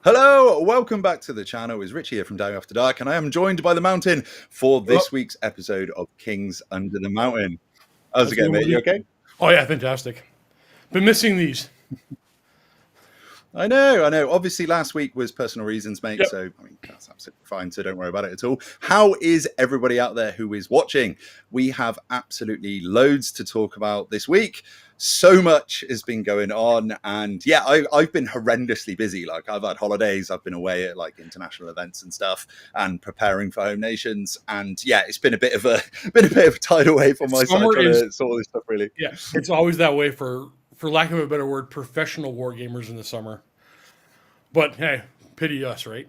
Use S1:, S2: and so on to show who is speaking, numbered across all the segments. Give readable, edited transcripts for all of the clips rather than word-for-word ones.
S1: Hello, welcome back to the channel. It's Rich here from Down After Dark, and I am joined by the Mountain for this week's episode of Kings Under the Mountain. How's it going, mate? You okay?
S2: Oh yeah, fantastic. Been missing these.
S1: I know. Obviously, last week was personal reasons, mate.
S2: Yep.
S1: So, I mean, that's absolutely fine. So don't worry about it at all. How is everybody out there who is watching? We have absolutely loads to talk about this week. So much has been going on, and yeah, I've been horrendously busy. Like, I've had holidays, I've been away at like international events and stuff, and preparing for home nations. And yeah, it's been a bit of a tide away from my side trying to sort all this stuff. Really,
S2: yeah, it's always that way for lack of a better word, professional war gamers in the summer. But hey, pity us, right?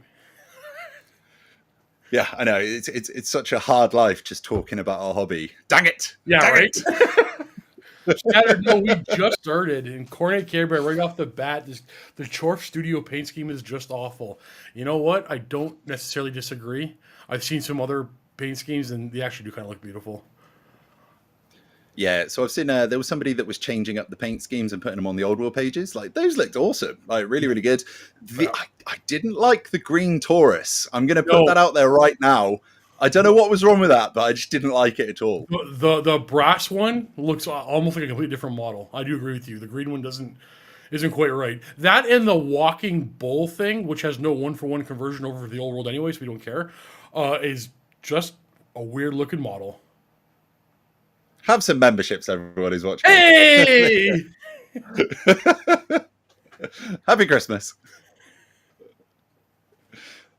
S1: Yeah, I know. It's such a hard life just talking about our hobby. Dang it!
S2: Yeah,
S1: Dang
S2: right.
S1: It.
S2: No, we just started, and Cornet Care Bear right off the bat, the Chorfs studio paint scheme is just awful. You know what? I don't necessarily disagree. I've seen some other paint schemes, and they actually do kind of look beautiful.
S1: Yeah, so I've seen there was somebody that was changing up the paint schemes and putting them on the old world pages. Like, those looked awesome, like really, really good. I didn't like the green Taurus. I'm going to put that out there right now. I don't know what was wrong with that, but I just didn't like it at all.
S2: The brass one looks almost like a completely different model. I do agree with you. The green one isn't quite right. That and the walking bull thing, which has no 1-for-1 conversion over the old world anyway, so we don't care, is just a weird looking model.
S1: Have some memberships, everyone who's watching.
S2: Hey!
S1: Happy Christmas.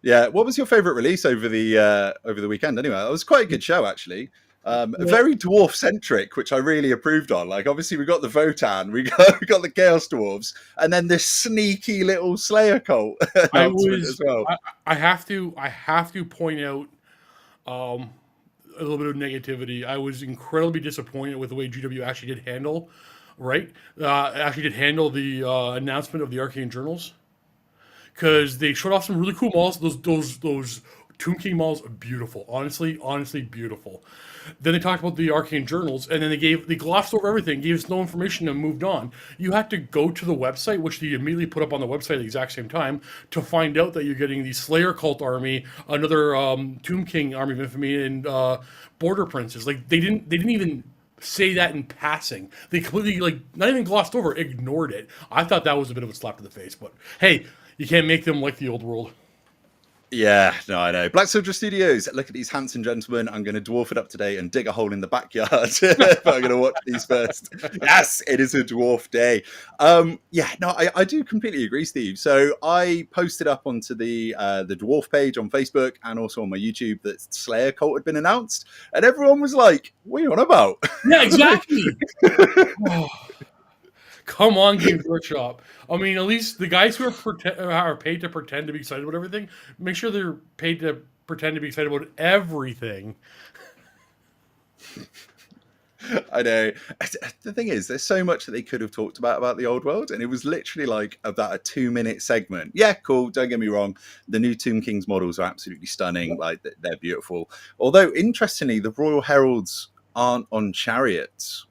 S1: Yeah, what was your favorite release over the weekend? Anyway, it was quite a good show, actually. Very dwarf centric, which I really approved on. Like, obviously, we got the Votan, we got the Chaos Dwarves, and then this sneaky little Slayer cult announcement as well.
S2: I have to point out a little bit of negativity. I was incredibly disappointed with the way GW actually did handle the announcement of the Arcane Journals. Because they showed off some really cool models. Those Tomb King models are beautiful. Honestly beautiful. Then they talked about the Arcane Journals, and then they glossed over everything, gave us no information, and moved on. You had to go to the website, which they immediately put up on the website at the exact same time, to find out that you're getting the Slayer cult army, another Tomb King army of infamy, and Border Princes. Like, they didn't even say that in passing. They completely, like, not even glossed over, ignored it. I thought that was a bit of a slap to the face, but hey, you can't make them like the old world.
S1: Yeah, no, I know. Black Soldier Studios, look at these handsome gentlemen. I'm going to dwarf it up today and dig a hole in the backyard. But I'm going to watch these first. Yes, it is a dwarf day. Yeah, no, I do completely agree, Steve. So I posted up onto the dwarf page on Facebook and also on my YouTube that Slayer Cult had been announced. And everyone was like, what are you on about?
S2: Yeah, exactly. Come on, Games Workshop. I mean, at least the guys who are paid to pretend to be excited about everything, make sure they're paid to pretend to be excited about everything.
S1: I know. The thing is, there's so much that they could have talked about the old world, and it was literally like about a 2-minute segment. Yeah, cool. Don't get me wrong. The new Tomb Kings models are absolutely stunning. Like, they're beautiful. Although, interestingly, the Royal Heralds aren't on chariots.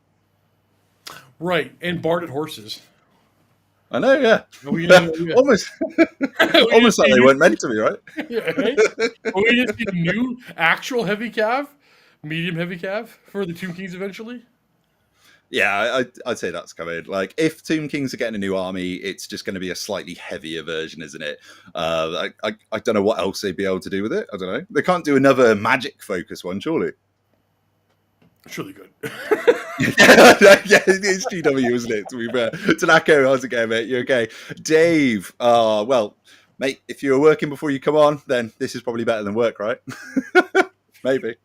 S2: Right, and barded horses.
S1: I know, yeah. Almost like they weren't meant to be, right?
S2: Yeah, right? We just need new actual heavy cav, medium heavy cav for the Tomb Kings eventually.
S1: Yeah, I'd say that's coming. Like, if Tomb Kings are getting a new army, it's just going to be a slightly heavier version, isn't it? I don't know what else they'd be able to do with it. I don't know. They can't do another magic focus one, surely.
S2: Surely good.
S1: Yeah, it's GW, isn't it? To be fair. Tanako, how's it going, mate? You okay? Dave, well, mate, if you were working before you come on, then this is probably better than work, right? Maybe.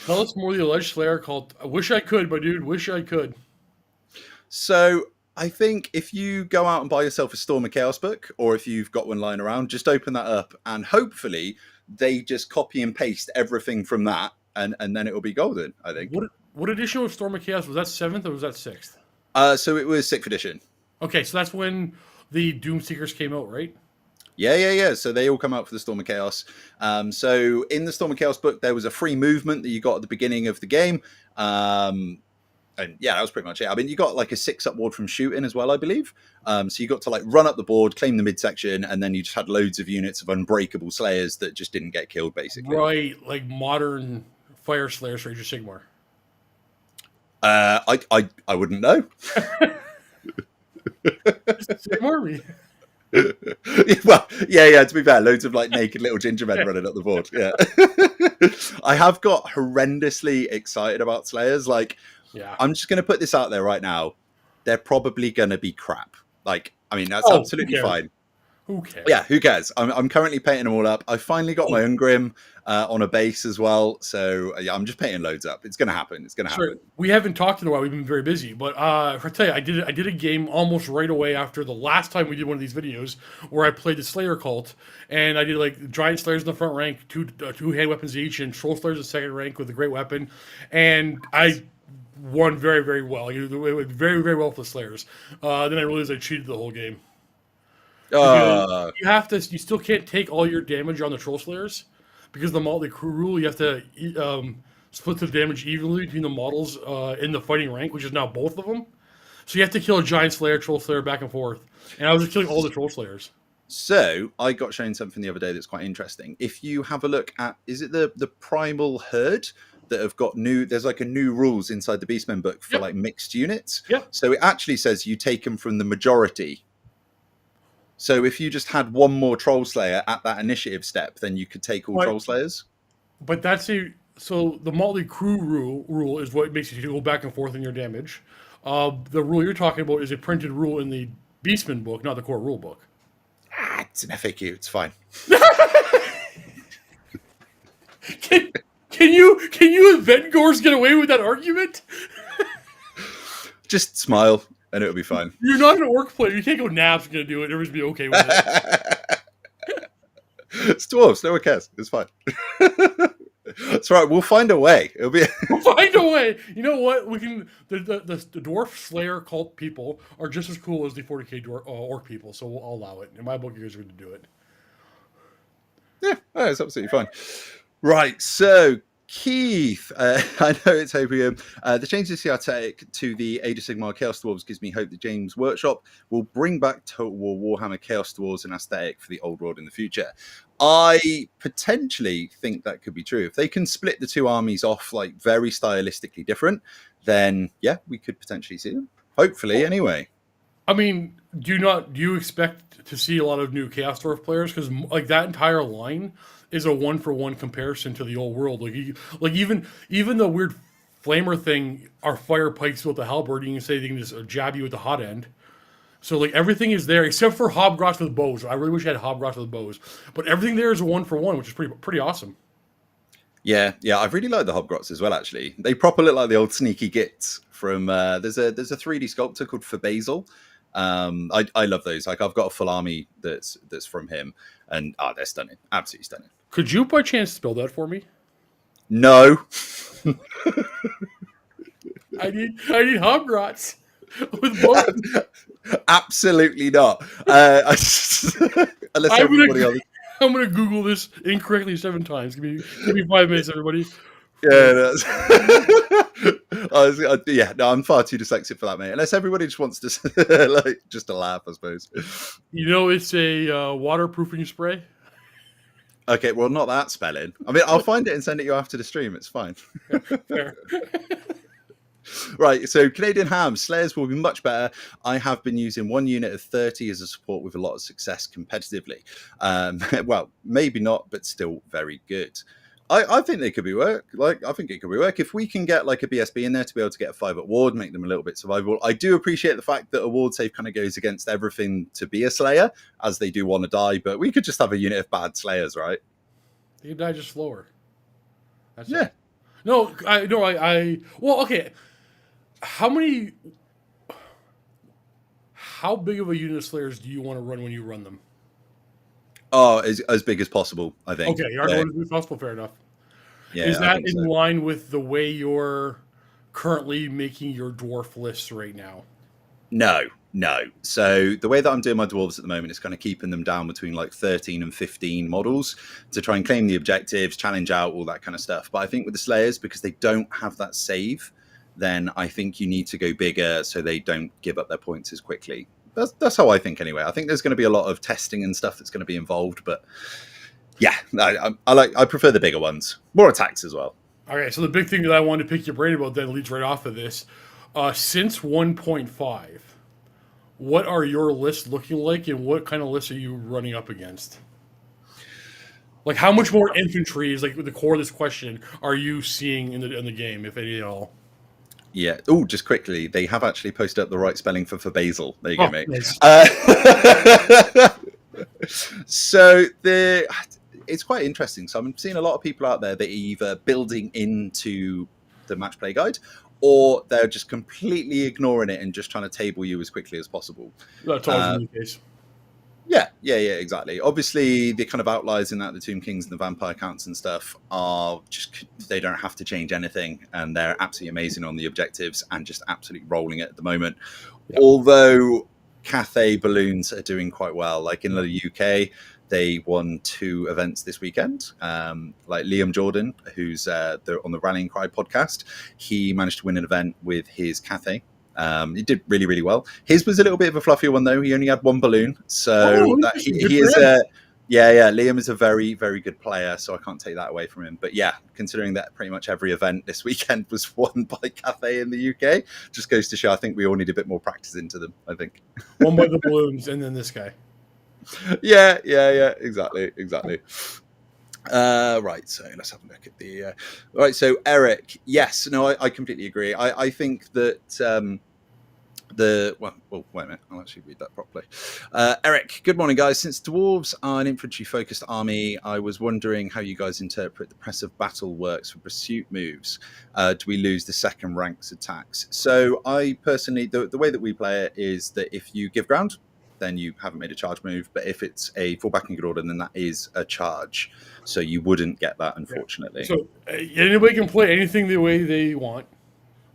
S2: Tell us more of the alleged Slayer cult. I wish I could, but dude, wish I could.
S1: So I think if you go out and buy yourself a Storm of Chaos book, or if you've got one lying around, just open that up, and hopefully they just copy and paste everything from that, and then it will be golden, I think.
S2: What edition of Storm of Chaos? Was that 7th or was that 6th?
S1: So it was 6th edition.
S2: Okay, so that's when the Doom Seekers came out, right?
S1: Yeah. So they all come out for the Storm of Chaos. So in the Storm of Chaos book, there was a free movement that you got at the beginning of the game. And yeah, that was pretty much it. I mean, you got like a 6-up ward from shooting as well, I believe. So you got to like run up the board, claim the midsection, and then you just had loads of units of unbreakable slayers that just didn't get killed, basically.
S2: Right, like modern fire slayers for Age of Sigmar.
S1: I wouldn't know.
S2: Sigmar?
S1: Well, yeah. To be fair, loads of like naked little gingermen running up the board. Yeah, I have got horrendously excited about Slayers. Like,
S2: Yeah.
S1: I'm just going to put this out there right now. They're probably going to be crap. Like, I mean, that's absolutely fine.
S2: Who cares?
S1: Yeah, who cares? I'm currently painting them all up. I finally got my Ungrim on a base as well. So yeah, I'm just painting loads up. It's going to happen. It's going to happen.
S2: We haven't talked in a while. We've been very busy. But if I tell you, I did a game almost right away after the last time we did one of these videos where I played the Slayer cult. And I did like Giant Slayers in the front rank, two hand weapons each, and Troll Slayers in the second rank with a great weapon. And I won very, very well. It went very, very well for the Slayers. Then I realized I cheated the whole game. You still can't take all your damage on the Troll Slayers because the Motley Crew rule. You have to split the damage evenly between the models in the fighting rank, which is now both of them. So you have to kill a Giant Slayer, Troll Slayer back and forth. And I was just killing all the Troll Slayers.
S1: So I got shown something the other day that's quite interesting. If you have a look at, is it the Primal Herd that have got there's like a new rules inside the Beastmen book for like mixed units.
S2: Yep.
S1: So it actually says you take them from the majority. So if you just had one more Troll Slayer at that initiative step, then you could take all Troll Slayers.
S2: But so the Motley Crew rule is what makes you go back and forth in your damage. The rule you're talking about is a printed rule in the Beastman book, not the core rule book.
S1: It's an FAQ. It's fine.
S2: Can you and Vengors get away with that argument?
S1: Just smile and it'll be fine.
S2: You're not an orc player. You can't go Nab's going to do it. Everybody's be okay with it.
S1: It's dwarves. No one cares. It's fine. That's right. We'll find a way.
S2: We'll find a way. You know what? We can. The dwarf slayer cult people are just as cool as the 40k orc people, so I'll allow it. In my book, you guys are going to do it.
S1: Yeah, it's absolutely fine. Right. So Keith, I know it's Hopium. The change of Ciatic to the Age of Sigmar Chaos Dwarves gives me hope that James Workshop will bring back Total War Warhammer Chaos Dwarves and aesthetic for the old world in the future. I potentially think that could be true. If they can split the two armies off like very stylistically different, then yeah, we could potentially see them. Hopefully, anyway.
S2: I mean, do you expect to see a lot of new Chaos Dwarf players? Because like that entire line is a 1-for-1 comparison to the old world. Like even the weird flamer thing, our fire pikes with the halberd, you can say they can just jab you with the hot end. So like everything is there except for Hobgrots with bows. I really wish I had Hobgrots with bows, but everything there is a 1-for-1, which is pretty awesome.
S1: Yeah, I really like the Hobgrots as well. Actually, they proper look like the old sneaky gits from. There's a 3D sculptor called Basil. I love those. Like I've got a full army that's from him, and they're stunning, absolutely stunning.
S2: Could you by chance spell that for me?
S1: No.
S2: I need Hobgrots with bows.
S1: Absolutely not. Unless everybody else.
S2: I'm gonna Google this incorrectly 7 times. Give me 5 minutes, everybody.
S1: Yeah, I'm far too dyslexic for that, mate. Unless everybody just wants to like just to laugh, I suppose.
S2: You know, it's a waterproofing spray.
S1: Okay, well, not that spelling. I mean, I'll find it and send it you after the stream. It's fine.
S2: Fair.
S1: Right, so Canadian Ham, Slayers will be much better. I have been using 1 unit of 30 as a support with a lot of success competitively. Well, maybe not, but still very good. I think they could be work. Like, I think it could be work. If we can get like a BSB in there to be able to get a 5 at ward, make them a little bit survivable. I do appreciate the fact that a ward save kind of goes against everything to be a Slayer, as they do want to die, but we could just have a unit of bad Slayers, right?
S2: They die just slower. That's
S1: yeah.
S2: It. No, well, okay. How big of a unit of Slayers do you want to run when you run them?
S1: Oh, as big as possible, I think.
S2: Okay, you are going as big as possible. Fair enough.
S1: Yeah,
S2: is that in line with the way you're currently making your dwarf lists right now?
S1: No. So the way that I'm doing my dwarves at the moment is kind of keeping them down between like 13 and 15 models to try and claim the objectives, challenge out, all that kind of stuff. But I think with the Slayers, because they don't have that save, then I think you need to go bigger so they don't give up their points as quickly. That's how I think anyway. I think there's going to be a lot of testing and stuff that's going to be involved, but yeah, I prefer the bigger ones. More attacks as well.
S2: Okay, so the big thing that I wanted to pick your brain about then leads right off of this. Since 1.5, what are your lists looking like, and what kind of lists are you running up against? Like, how much more infantry is like the core of this question are you seeing in the game, if any at all?
S1: Yeah. Oh, just quickly, they have actually posted up the right spelling for basil. There you go, mate.
S2: Nice.
S1: So it's quite interesting. So I'm seeing a lot of people out there that are either building into the match play guide, or they're just completely ignoring it and just trying to table you as quickly as possible.
S2: That's always the case.
S1: Yeah, exactly. Obviously, the kind of outliers in that, the Tomb Kings and the Vampire Counts and stuff, are just, they don't have to change anything, and they're absolutely amazing on the objectives and just absolutely rolling it at the moment. Yep. Although Cathay balloons are doing quite well. Like in the UK, they won 2 events this weekend. Like Liam Jordan, who's on the Rallying Cry podcast, he managed to win an event with his Cathay. He did really, really well. His was a little bit of a fluffier one, though. He only had 1 balloon. So he is Liam is a very, very good player, so I can't take that away from him. But yeah, considering that pretty much every event this weekend was won by Cathay in the UK, just goes to show I think we all need a bit more practice into them, I think.
S2: One by the balloons and then this guy.
S1: Yeah, exactly. Right, so let's have a look at the right. So Eric, yes, no, I completely agree. I think that wait a minute, I'll actually read that properly. Eric, good morning, guys. Since dwarves are an infantry focused army, I was wondering how you guys interpret the press of battle works for pursuit moves. Do we lose the second ranks attacks? So I personally, the way that we play it is that if you give ground, then you haven't made a charge move. But if it's a full back in good order, then that is a charge. So you wouldn't get that, unfortunately.
S2: Yeah. So anybody can play anything the way they want.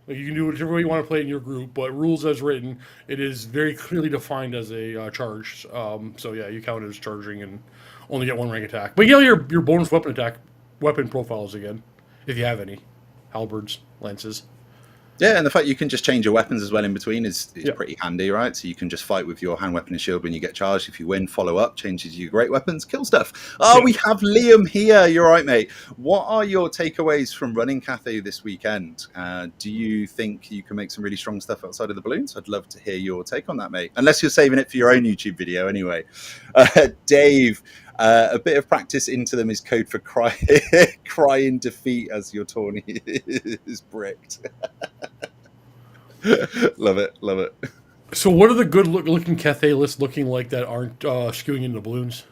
S2: Like, you can do whichever way you want to play in your group, but rules as written, it is very clearly defined as a charge. So yeah, you count it as charging and only get 1 rank attack. But you get your bonus weapon profiles again, if you have any. Halberds, lances.
S1: Yeah, and the fact you can just change your weapons as well in between is pretty handy, right? So you can just fight with your hand weapon and shield when you get charged. If you win, follow up, changes your great weapons, kill stuff. We have Liam here. You're right, mate. What are your takeaways from running Cathay this weekend? Do you think you can make some really strong stuff outside of the balloons? I'd love to hear your take on that, mate. Unless you're saving it for your own YouTube video anyway. Dave, a bit of practice into them is code for cry in defeat as your tourney is bricked. Love it.
S2: So what are the good looking Cathay lists looking like that aren't skewing into balloons?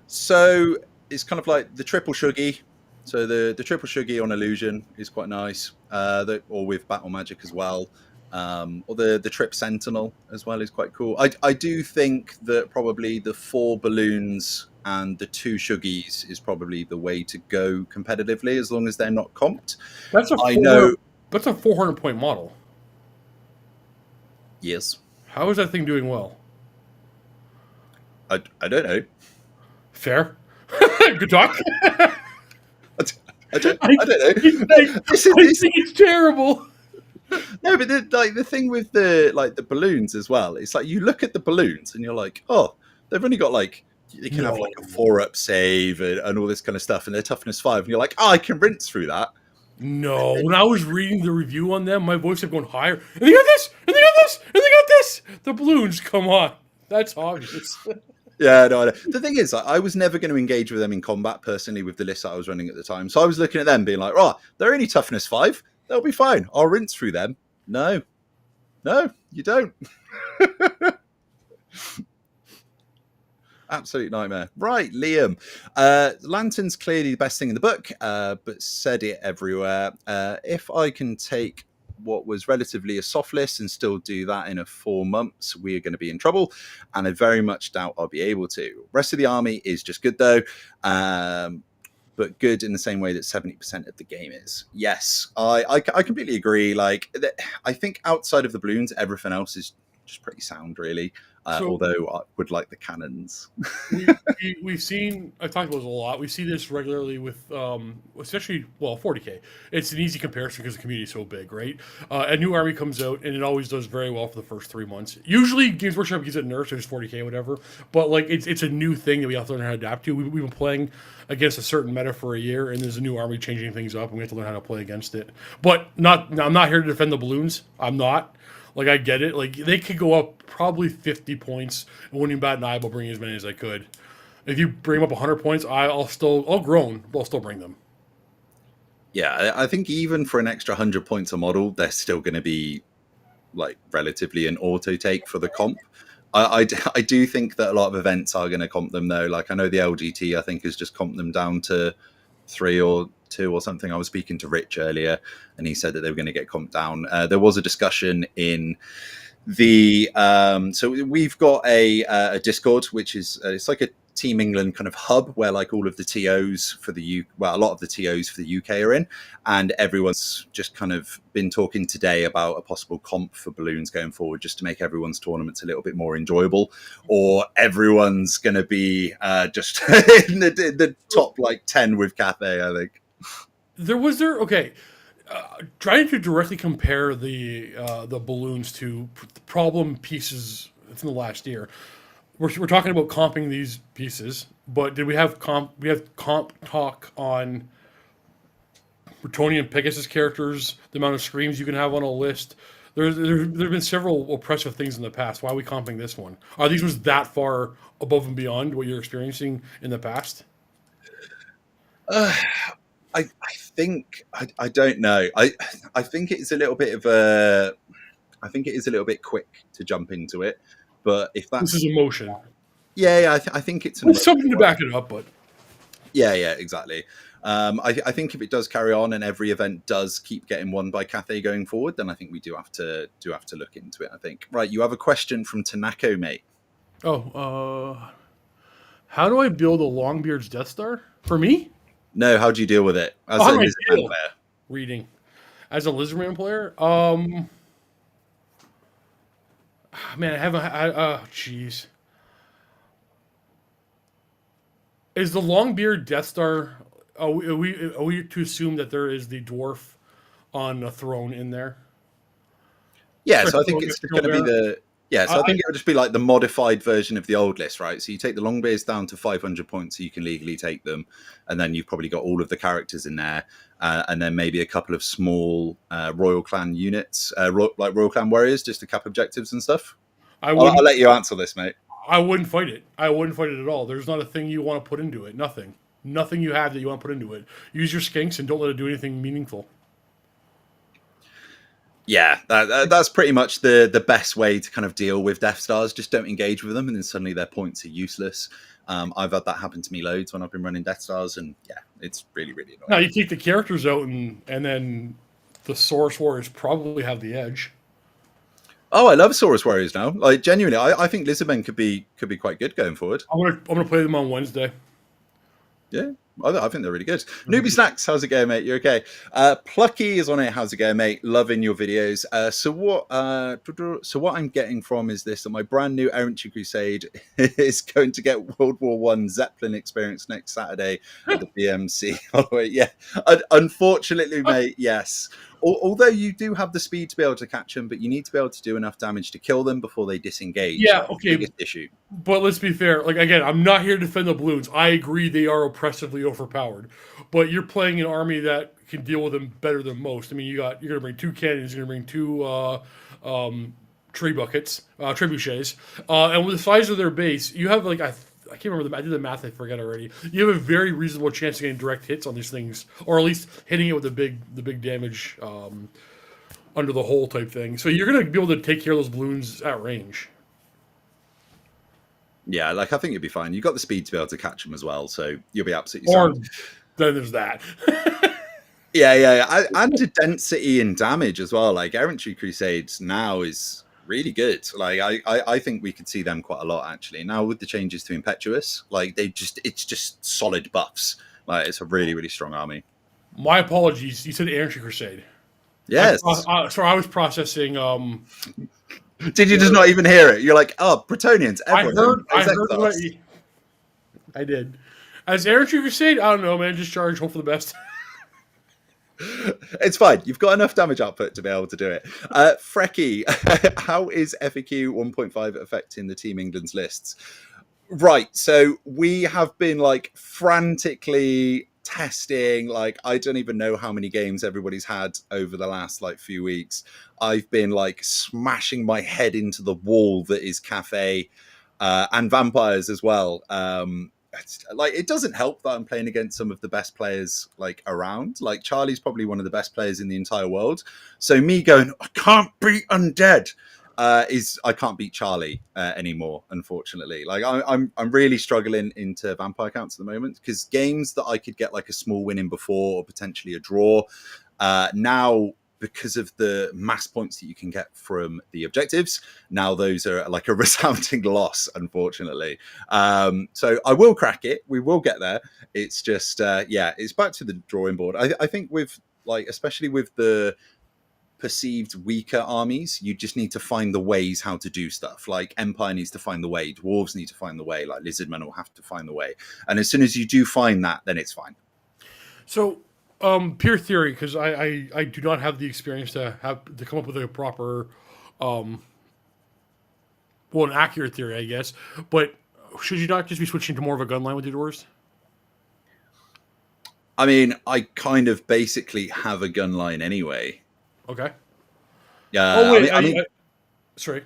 S1: So it's kind of like the triple shuggy. So the triple shuggy on illusion is quite nice. Or with battle magic as well. Or the trip sentinel as well is quite cool. I do think that probably the 4 balloons and the 2 shuggies is probably the way to go competitively, as long as they're not comped.
S2: That's a 400 point model.
S1: Yes.
S2: How is that thing doing well?
S1: I don't know.
S2: Fair. Good talk.
S1: I don't know.
S2: I think it's terrible.
S1: No, but the thing with the balloons as well, it's like you look at the balloons and you're like, oh, they've only got they can have like a 4-up save and all this kind of stuff, and they're toughness 5, and you're like, oh, I can rinse through that.
S2: No, when I was reading the review on them, my voice kept going higher. And they got this, and they got this, and they got this. The balloons, come on, that's obvious.
S1: Yeah, no. The thing is, I was never going to engage with them in combat personally with the list that I was running at the time. So I was looking at them, being like, oh, they're only toughness 5. They'll be fine. I'll rinse through them. No, you don't. Absolute nightmare. Right, Liam. Lantern's clearly the best thing in the book, but said it everywhere. If I can take what was relatively a soft list and still do that in 4 months, we are going to be in trouble, and I very much doubt I'll be able to. Rest of the army is just good, though. But good in the same way that 70% of the game is. Yes, I completely agree. I think outside of the balloons, everything else is just pretty sound, really.
S2: So
S1: although I would like the cannons.
S2: we've seen. I've talked about this a lot. We see this regularly with, especially 40K. It's an easy comparison because the community is so big, right? A new army comes out and it always does very well for the first 3 months. Usually, Games Workshop gives it nerfs, so it's 40K, whatever. But like, it's a new thing that we have to learn how to adapt to. We've been playing against a certain meta for a year, and there's a new army changing things up, and we have to learn how to play against it. But I'm not here to defend the balloons. I'm not. Like, I get it. Like, they could go up probably 50 points and wouldn't even bat an eye about bringing as many as I could. If you bring them up 100 points, I'll groan, but I'll still bring them.
S1: Yeah, I think even for an extra 100 points a model, they're still going to be like relatively an auto take for the comp. I do think that a lot of events are going to comp them though. Like I know the LGT, I think, has just comped them down to 3 or 2 or something. I was speaking to Rich earlier, and he said that they were going to get comped down. There was a discussion in the so we've got a Discord, which is it's like a Team England kind of hub where like all of the TOs for the a lot of the TOs for the UK are in, and everyone's just kind of been talking today about a possible comp for balloons going forward, just to make everyone's tournaments a little bit more enjoyable, or everyone's going to be just in the top like 10 with Cathay, I think.
S2: Trying to directly compare the balloons to problem pieces from the last year. We're talking about comping these pieces, but did we have comp? We have comp talk on Bretonian Pegasus characters, the amount of screams you can have on a list. There've been several oppressive things in the past. Why are we comping this one? Are these ones that far above and beyond what you're experiencing in the past?
S1: I think I don't know. I think it's a little bit of a. I think it is a little bit quick to jump into it. But if that's
S2: this is emotion,
S1: yeah, I think it's
S2: something to back it up. But
S1: yeah, exactly. I think if it does carry on and every event does keep getting won by Cathay going forward, then I think we do have to look into it. I think. Right, you have a question from Tanako, mate.
S2: Oh, how do I build a Longbeard's Death Star for me?
S1: No, how do you deal with it as a Lizardman player?
S2: Reading as a Lizardman player. Man, I haven't. Jeez. Is the Longbeard Death Star? Are we to assume that there is the dwarf on a throne in there?
S1: Yeah, so I think it's going to be the. Yeah, so I think it would just be like the modified version of the old list, right? So you take the Longbeards down to 500 points, so you can legally take them, and then you've probably got all of the characters in there, and then maybe a couple of small Royal Clan units, like Royal Clan warriors, just to cap objectives and stuff. I'll let you answer this, mate.
S2: I wouldn't fight it. I wouldn't fight it at all. There's not a thing you want to put into it. Nothing. Nothing you have that you want to put into it. Use your skinks and don't let it do anything meaningful.
S1: Yeah, that's pretty much the best way to kind of deal with Death Stars. Just don't engage with them, and then suddenly their points are useless. I've had that happen to me loads when I've been running Death Stars, and yeah, it's really, really annoying.
S2: Now, you take the characters out, and then the Saurus Warriors probably have the edge.
S1: Oh, I love Saurus Warriors now. Like, genuinely, I think Lizardmen could be quite good going forward.
S2: I'm gonna play them on Wednesday.
S1: Yeah, I think they're really good. Newbie Snacks, how's it going, mate? You okay? Plucky is on it. How's it going, mate? Loving your videos. So what I'm getting from is this: that my brand new Errantry Crusade is going to get World War I Zeppelin experience next Saturday at the BMC. Oh wait, yeah. Unfortunately, mate, yes. Although you do have the speed to be able to catch them, but you need to be able to do enough damage to kill them before they disengage.
S2: Yeah, okay.
S1: Biggest issue.
S2: But let's be fair. Like, again, I'm not here to defend the balloons. I agree they are oppressively overpowered. But you're playing an army that can deal with them better than most. I mean, you're going to bring 2 cannons, you're going to bring 2 tree buckets, trebuchets. And with the size of their base, you have, like, I can't remember I did the math, I forget already. You have a very reasonable chance of getting direct hits on these things, or at least hitting it with the big damage under the hole type thing. So you're going to be able to take care of those balloons at range.
S1: Yeah, like I think you'll be fine. You've got the speed to be able to catch them as well, so you'll be absolutely sound.
S2: Then there's that.
S1: Yeah. And the density and damage as well. Like Errantry Crusades now is really good. Like I think we could see them quite a lot actually. Now with the changes to Impetuous, like it's just solid buffs. Like it's a really, really strong army.
S2: My apologies. You said Errantry Crusade.
S1: Yes.
S2: Sorry, I was processing
S1: Did you just not even hear it? You're like, oh, Bretonians, everyone.
S2: I heard what I did. As Infantry Crusade, I don't know, man. Just charge, hope for the best.
S1: It's fine. You've got enough damage output to be able to do it. Frecky, how is FAQ 1.5 affecting the Team England's lists? Right. So we have been like frantically testing. Like, I don't even know how many games everybody's had over the last like few weeks. I've been like smashing my head into the wall that is Cathay and Vampires as well. Like, it doesn't help that I'm playing against some of the best players like around. Like, Charlie's probably one of the best players in the entire world. So me going, I can't beat Undead, I can't beat Charlie anymore, unfortunately. Like, I'm really struggling into vampire counts at the moment, because games that I could get like a small win in before, or potentially a draw, now, because of the mass points that you can get from the objectives, now those are like a resounding loss, unfortunately. So I will crack it. We will get there. It's just, it's back to the drawing board. I think with like, especially with the perceived weaker armies, you just need to find the ways how to do stuff. Like Empire needs to find the way, Dwarves need to find the way, like Lizardmen will have to find the way. And as soon as you do find that, then it's fine.
S2: So, pure theory, because I do not have the experience to come up with a proper, an accurate theory, I guess. But should you not just be switching to more of a gun line with your dwarves?
S1: I mean, I kind of basically have a gun line anyway.
S2: Okay.
S1: Yeah.
S2: Oh wait, I mean, sorry.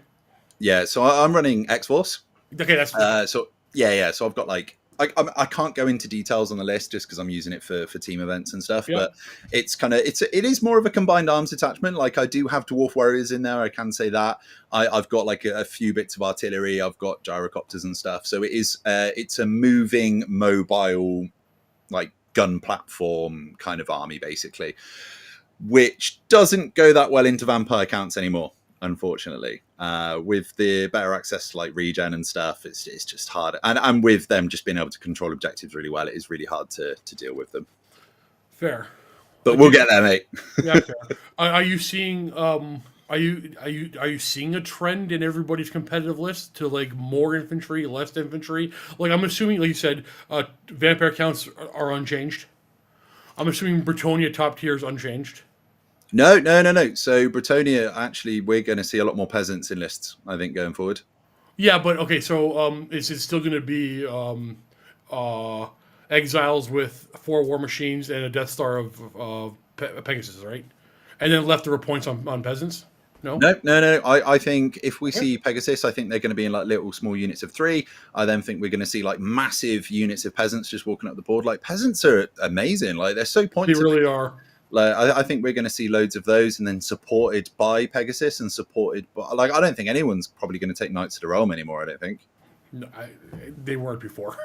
S1: Yeah, so I'm running X-Force.
S2: Okay, that's
S1: so I've got like, I can't go into details on the list just because I'm using it for team events and stuff. But it's kind of it is more of a combined arms attachment. Like, I do have dwarf warriors in there. I can say that I've got like a few bits of artillery. I've got gyrocopters and stuff. So it is it's a moving, mobile, like gun platform kind of army basically, which doesn't go that well into vampire counts anymore, unfortunately. With the better access to like regen and stuff, it's just hard. And with them just being able to control objectives really well, it is really hard to deal with them.
S2: Fair.
S1: But we'll get there, mate.
S2: Yeah, fair. Are you seeing are you seeing a trend in everybody's competitive list to like more infantry, less infantry? Like, I'm assuming, like you said, vampire counts are unchanged. I'm assuming Bretonia top tier is unchanged.
S1: No. So Bretonia, actually, we're going to see a lot more peasants in lists, I think, going forward.
S2: Yeah, but okay, so is it still going to be exiles with 4 war machines and a Death Star of Pegasus, right? And then leftover points on peasants? No.
S1: I think if we see Pegasus, I think they're going to be in like little small units of 3. I then think we're going to see like massive units of peasants just walking up the board. Like, peasants are amazing. Like, they're so pointy.
S2: They really are.
S1: Like, I think we're going to see loads of those, and then supported by Pegasus and supported by, like, I don't think anyone's probably going to take Knights of the Realm anymore. I don't think.
S2: No, they weren't before.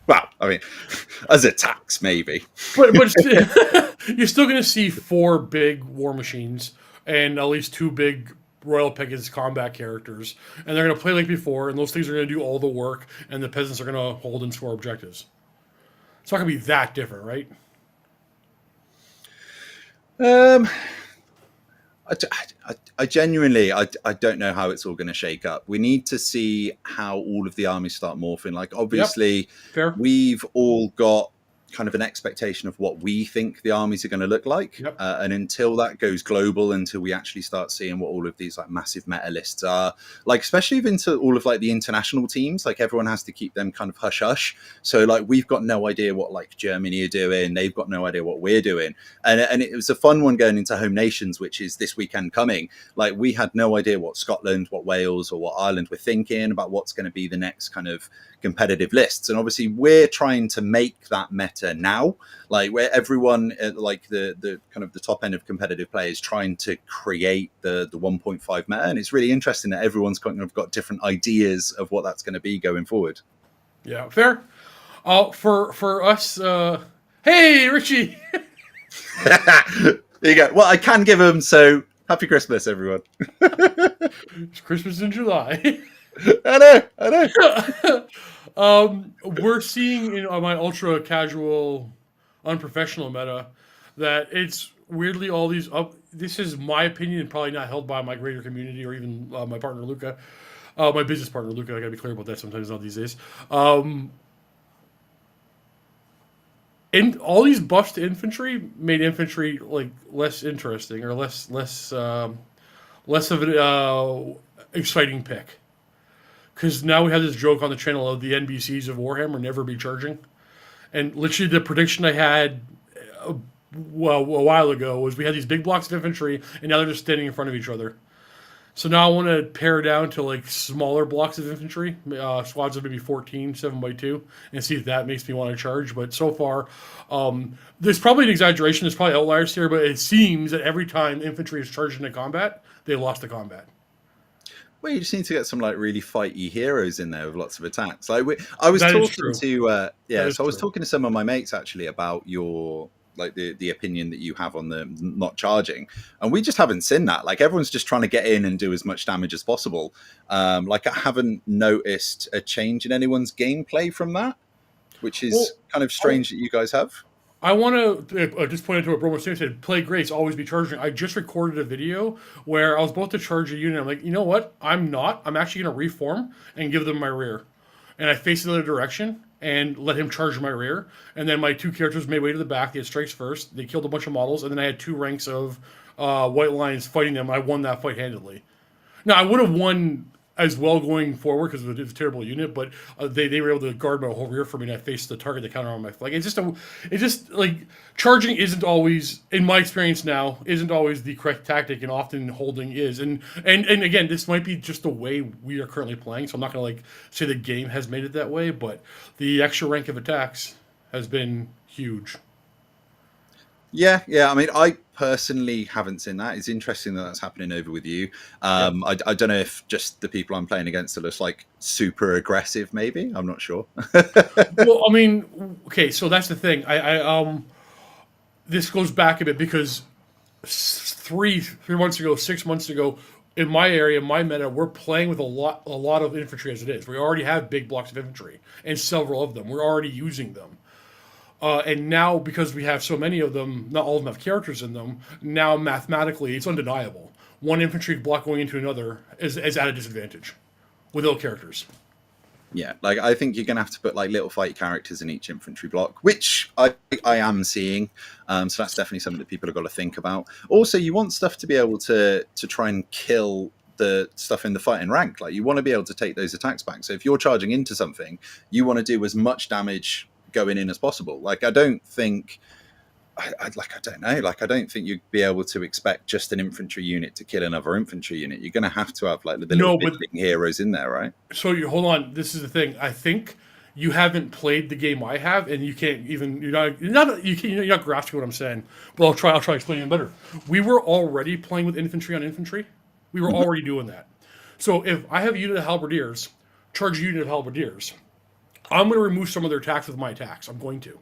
S1: Well, I mean, as a tax, maybe.
S2: But you're still going to see 4 big war machines and at least 2 big Royal Pegasus combat characters, and they're going to play like before, and those things are going to do all the work, and the peasants are going to hold and score objectives. It's not going to be that different, right?
S1: I genuinely, I don't know how it's all going to shake up. We need to see how all of the armies start morphing. Like, obviously, we've all got kind of an expectation of what we think the armies are going to look like. And until that goes global, until we actually start seeing what all of these like massive meta lists are, like, especially into all of like the international teams, like everyone has to keep them kind of hush hush. So like, we've got no idea what like Germany are doing. They've got no idea what we're doing. And it was a fun one going into Home Nations, which is this weekend coming. Like, we had no idea what Scotland, what Wales, or what Ireland were thinking about what's going to be the next kind of competitive lists. And obviously we're trying to make that meta now, like where everyone like the kind of the top end of competitive players trying to create the 1.5 meta. And it's really interesting that everyone's kind of got different ideas of what that's going to be going forward.
S2: Yeah, fair. For us, hey Richie.
S1: There you go. Well, I can give them, so happy Christmas, everyone.
S2: It's Christmas in July.
S1: I know.
S2: We're seeing in my ultra casual, unprofessional meta that it's weirdly all these this is my opinion and probably not held by my greater community or even my partner Luca, my business partner Luca. I gotta be clear about that sometimes, not these days. And all these buffs to infantry made infantry like less interesting or less of an exciting pick. Because now we have this joke on the channel of the NBCs of Warhammer never be charging. And literally the prediction I had a while ago was we had these big blocks of infantry, and now they're just standing in front of each other. So now I want to pare down to like smaller blocks of infantry, squads of maybe 14, 7x2, and see if that makes me want to charge. But so far, there's probably an exaggeration. There's probably outliers here, but it seems that every time infantry is charged into combat, they lost the combat.
S1: Well, you just need to get some like really fighty heroes in there with lots of attacks. Like I was
S2: That is
S1: talking
S2: true.
S1: to
S2: That is
S1: so I was
S2: true.
S1: talking to some of my mates actually about your like the opinion that you have on the not charging, and we just haven't seen that. Like everyone's just trying to get in and do as much damage as possible. Like I haven't noticed a change in anyone's gameplay from that, which is kind of strange that you guys have.
S2: I want to just point into what Bromo said. Play Grace, always be charging. I just recorded a video where I was about to charge a unit. I'm like, you know what? I'm not. I'm actually going to reform and give them my rear. And I faced the other direction and let him charge my rear. And then my two characters made way to the back. They had strikes first. They killed a bunch of models. And then I had two ranks of white lions fighting them. I won that fight handedly. Now, I would have won as well going forward because it was a terrible unit, but they were able to guard my whole rear for me, and I faced the target that counter on my flank. It's just like charging isn't always, in my experience now, isn't always the correct tactic, and often holding is. And again, this might be just the way we are currently playing, so I'm not going to like say the game has made it that way, but the extra rank of attacks has been huge.
S1: Yeah. I mean, I personally haven't seen that. It's interesting that that's happening over with you.
S2: Yep.
S1: I don't know if just the people I'm playing against are just like super aggressive. Maybe I'm not sure.
S2: Well, I mean, okay, so that's the thing. This goes back a bit because 3 months ago, 6 months ago, in my area, my meta, we're playing with a lot of infantry as it is. We already have big blocks of infantry, and several of them. We're already using them. And now, because we have so many of them, not all of them have characters in them, now mathematically, it's undeniable. One infantry block going into another is at a disadvantage without characters.
S1: Yeah, like I think you're going to have to put like little fight characters in each infantry block, which I am seeing. So that's definitely something that people have got to think about. Also, you want stuff to be able to try and kill the stuff in the fighting rank. Like you want to be able to take those attacks back. So if you're charging into something, you want to do as much damage going in as possible. Like I don't think I don't know. Like I don't think you'd be able to expect just an infantry unit to kill another infantry unit. You're going to have to have like the little heroes in there, right?
S2: So you hold on. This is the thing. I think you haven't played the game I have, and you can't even you're not grasping what I'm saying. But I'll try explaining it better. We were already playing with infantry on infantry. We were already doing that. So if I have a unit of halberdiers, charge a unit of halberdiers, I'm going to remove some of their attacks with my attacks. I'm going to.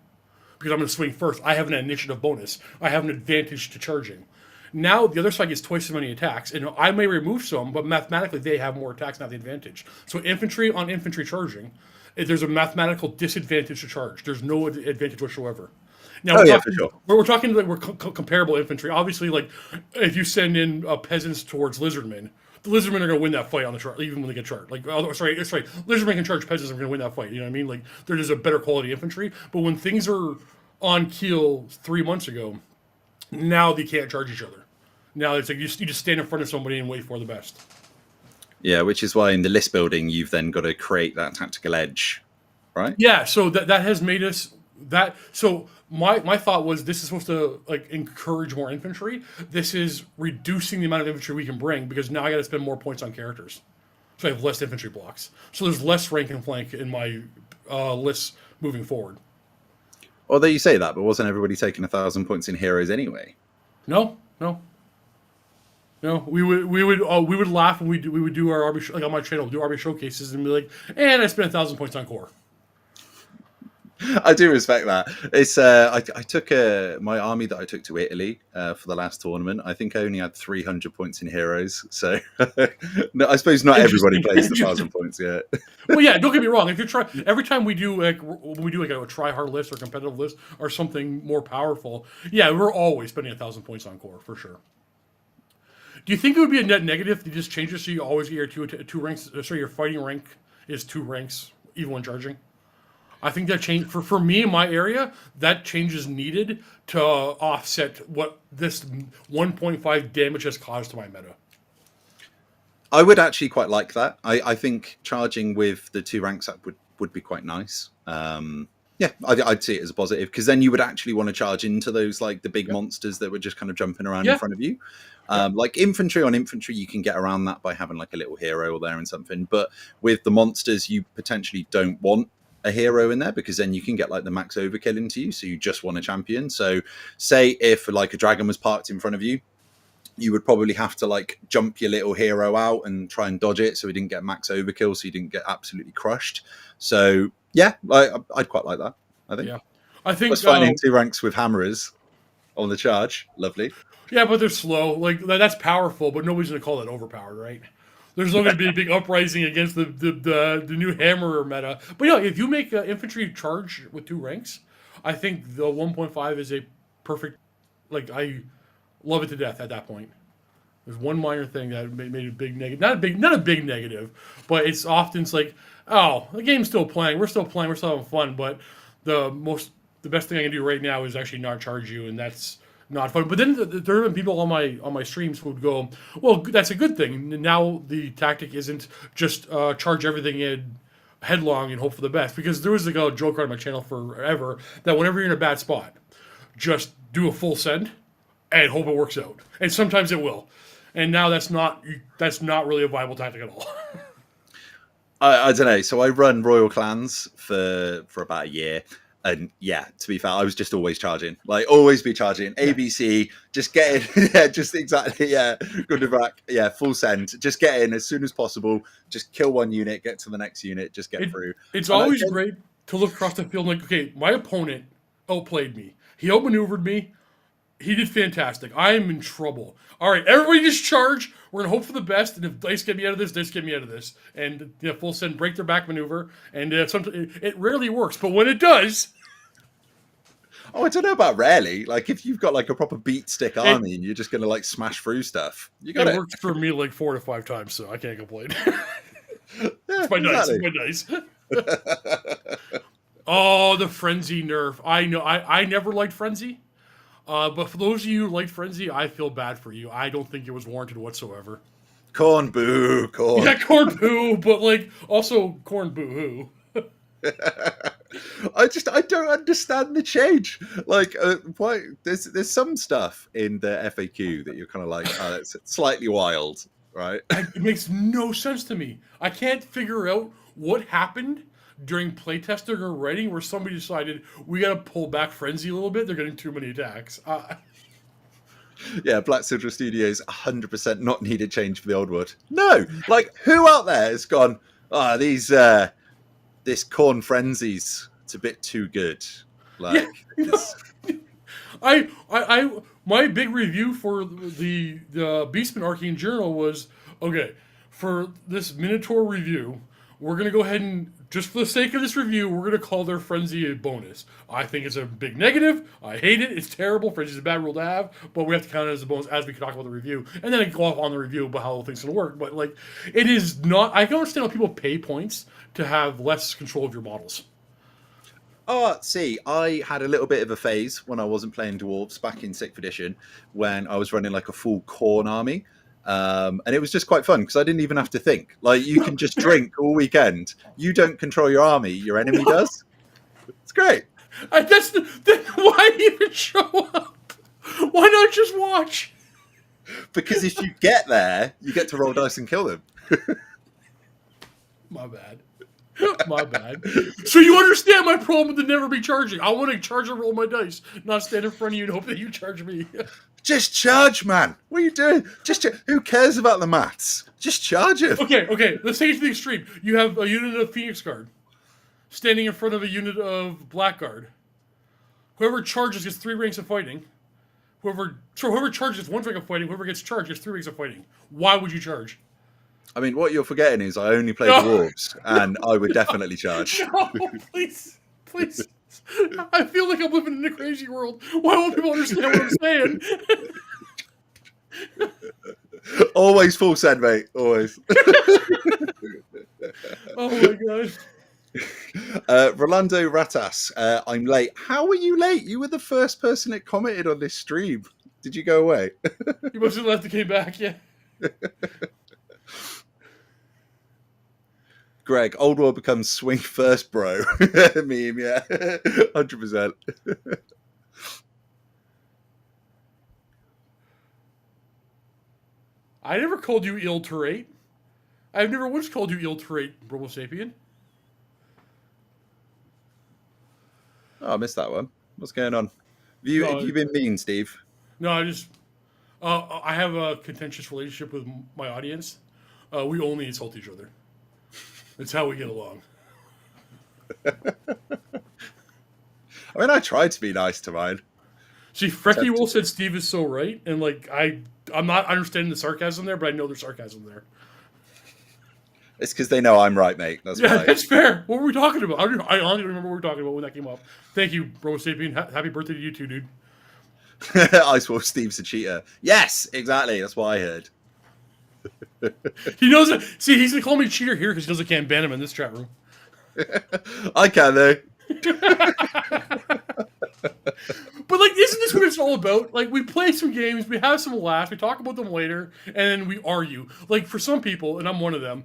S2: Because I'm going to swing first. I have an initiative bonus. I have an advantage to charging. Now the other side gets twice as many attacks, and I may remove some, but mathematically they have more attacks and have the advantage. So infantry on infantry charging, there's a mathematical disadvantage to charge. There's no advantage whatsoever. Now
S1: For sure.
S2: We're talking like we're comparable infantry. Obviously, like if you send in peasants towards lizardmen, the lizardmen are going to win that fight on the chart, even when they get charged. Like, sorry, lizardmen can charge peasants and are going to win that fight. You know what I mean? Like, they're just a better quality infantry. But when things are on keel 3 months ago, now they can't charge each other. Now it's like you just stand in front of somebody and wait for the best.
S1: Yeah, which is why in the list building you've then got to create that tactical edge, right?
S2: Yeah, so that has made us that. So my thought was this is supposed to like encourage more infantry. This is reducing the amount of infantry we can bring because now I got to spend more points on characters. So I have less infantry blocks. So there's less rank and flank in my lists moving forward.
S1: Although you say that, but wasn't everybody taking 1,000 points in heroes anyway?
S2: No. We would laugh when we would do our RB like on my channel, do RB showcases and be like, and I spent 1,000 points on core.
S1: I do respect that. It's I took my army that I took to Italy for the last tournament. I think I only had 300 points in heroes. So no, I suppose not everybody plays the 1,000 points yet.
S2: Well, yeah, don't get me wrong. If you try every time we do like a try hard list or competitive list or something more powerful, yeah, we're always spending 1,000 points on core for sure. Do you think it would be a net negative to just change it so you always get your two ranks? So your fighting rank is 2 ranks even when charging. I think that change for me in my area. That change is needed to offset what this 1.5 damage has caused to my meta.
S1: I would actually quite like that. I think charging with the 2 ranks up would be quite nice. Yeah, I'd see it as a positive, because then you would actually want to charge into those, like the big monsters that were just kind of jumping around in front of you. Like infantry, you can get around that by having like a little hero there and something. But with the monsters, you potentially don't want a hero in there, because then you can get like the max overkill into you. So you just want a champion. So say if like a dragon was parked in front of you, you would probably have to like jump your little hero out and try and dodge it so he didn't get max overkill, so you didn't get absolutely crushed. So yeah, I'd quite like that. I think.
S2: Yeah, I think
S1: was fighting 2 ranks with hammerers on the charge. Lovely.
S2: Yeah, but they're slow. Like that's powerful, but nobody's gonna call that overpowered, right? There's not going to be a big uprising against the new hammerer meta. But yeah, if you make infantry charge with 2 ranks, I think the 1.5 is a perfect. Like I love it to death at that point. There's one minor thing that made a big negative. Not a big negative, but it's like, oh, the game's still playing. We're still having fun. But the best thing I can do right now is actually not charge you, and that's not fun. But then there have been people on my streams who would go, well, that's a good thing. Now the tactic isn't just charge everything in headlong and hope for the best. Because there was like a joke on my channel forever that whenever you're in a bad spot, just do a full send and hope it works out. And sometimes it will. And now that's not really a viable tactic at all.
S1: I don't know. So I run Royal Clans for about a year. And yeah, to be fair, I was just always charging. Like, always be charging. ABC, just get in. Yeah, just exactly. Yeah, good back. Yeah, full send. Just get in as soon as possible. Just kill one unit, get to the next unit, just get through.
S2: It's always great to look across the field and like, okay, my opponent outplayed me. He outmaneuvered me. He did fantastic. I am in trouble. All right, everybody just charge. We're going to hope for the best. And if dice get me out of this, dice get me out of this. And full send, break their back maneuver. And it rarely works. But when it does...
S1: Oh, I don't know about rarely. Like, if you've got like a proper beat stick army and you're just going to like smash through stuff, you got it.
S2: Worked for me like 4 to 5 times, so I can't complain. It's my dice. It's my dice. Oh, the Frenzy nerf. I know. I never liked Frenzy. But for those of you who like Frenzy, I feel bad for you. I don't think it was warranted whatsoever.
S1: Corn boo, corn.
S2: Yeah, corn boo, but like also corn boo hoo.
S1: I don't understand the change. Like, why? There's some stuff in the FAQ that you're kind of like, oh, that's slightly wild, right?
S2: It makes no sense to me. I can't figure out what happened during playtesting or writing where somebody decided we got to pull back Frenzy a little bit. They're getting too many attacks.
S1: Yeah, Black Silver Studios 100% not needed change for the old wood. No, like who out there has gone? Oh, this corn frenzies, it's a bit too good. Like,
S2: I my big review for the Beastman Arcane Journal was, okay, for this Minotaur review, we're gonna go ahead and, just for the sake of this review, we're gonna call their frenzy a bonus. I think it's a big negative. I hate it. It's terrible. Frenzy's a bad rule to have, but we have to count it as a bonus as we can talk about the review, and then I can go off on the review about how things gonna work. But like, it is not. I can understand how people pay points to have less control of your models.
S1: Oh, see, I had a little bit of a phase when I wasn't playing Dwarves back in 6th edition, when I was running like a full corn army. And it was just quite fun because I didn't even have to think. Like, you can just drink all weekend. You don't control your army, your enemy does. It's great.
S2: Why even show up? Why not just watch?
S1: Because if you get there, you get to roll dice and kill them.
S2: My bad. So you understand my problem with the never be charging. I want to charge and roll my dice, not stand in front of you and hope that you charge me.
S1: Just charge, man. What are you doing? Who cares about the maths? Just charge it.
S2: Okay. Let's take it to the extreme. You have a unit of Phoenix Guard standing in front of a unit of Blackguard. Whoever charges gets 3 ranks of fighting. Whoever charges gets 1 rank of fighting. Whoever gets charged gets 3 ranks of fighting. Why would you charge?
S1: I mean, what you're forgetting is I only play Dwarves, and I would definitely charge.
S2: No, please. I feel like I'm living in a crazy world. Why won't people understand what I'm saying?
S1: Always full send, mate. Always.
S2: Oh my god.
S1: Rolando Ratas, I'm late. How were you late? You were the first person that commented on this stream. Did you go away?
S2: You must have left and came back, yeah.
S1: Greg, old world becomes swing first, bro. Meme, yeah. 100%.
S2: I never called you illiterate. I've never once called you illiterate, Robo Sapien.
S1: Oh, I missed that one. What's going on? Have you been mean, Steve?
S2: No, I have a contentious relationship with my audience. We only insult each other. That's how we get along.
S1: I mean, I tried to be nice to mine.
S2: See, Frecky Will said Steve is so right, and like I'm not understanding the sarcasm there, but I know there's sarcasm there.
S1: It's because they know I'm right, mate. That's
S2: yeah,
S1: right.
S2: That's fair. What were we talking about? I honestly don't remember what we were talking about when that came up. Thank you, Robo Sapien. Happy birthday to you too, dude.
S1: Ice Wolf Steve's a cheater. Yes, exactly. That's what I heard.
S2: He knows it. See, he's gonna call me cheater here because he knows I can't ban him in this chat room.
S1: I can though.
S2: But like, isn't this what it's all about? Like, we play some games, we have some laughs, we talk about them later, and then we argue. Like, for some people, and I'm one of them,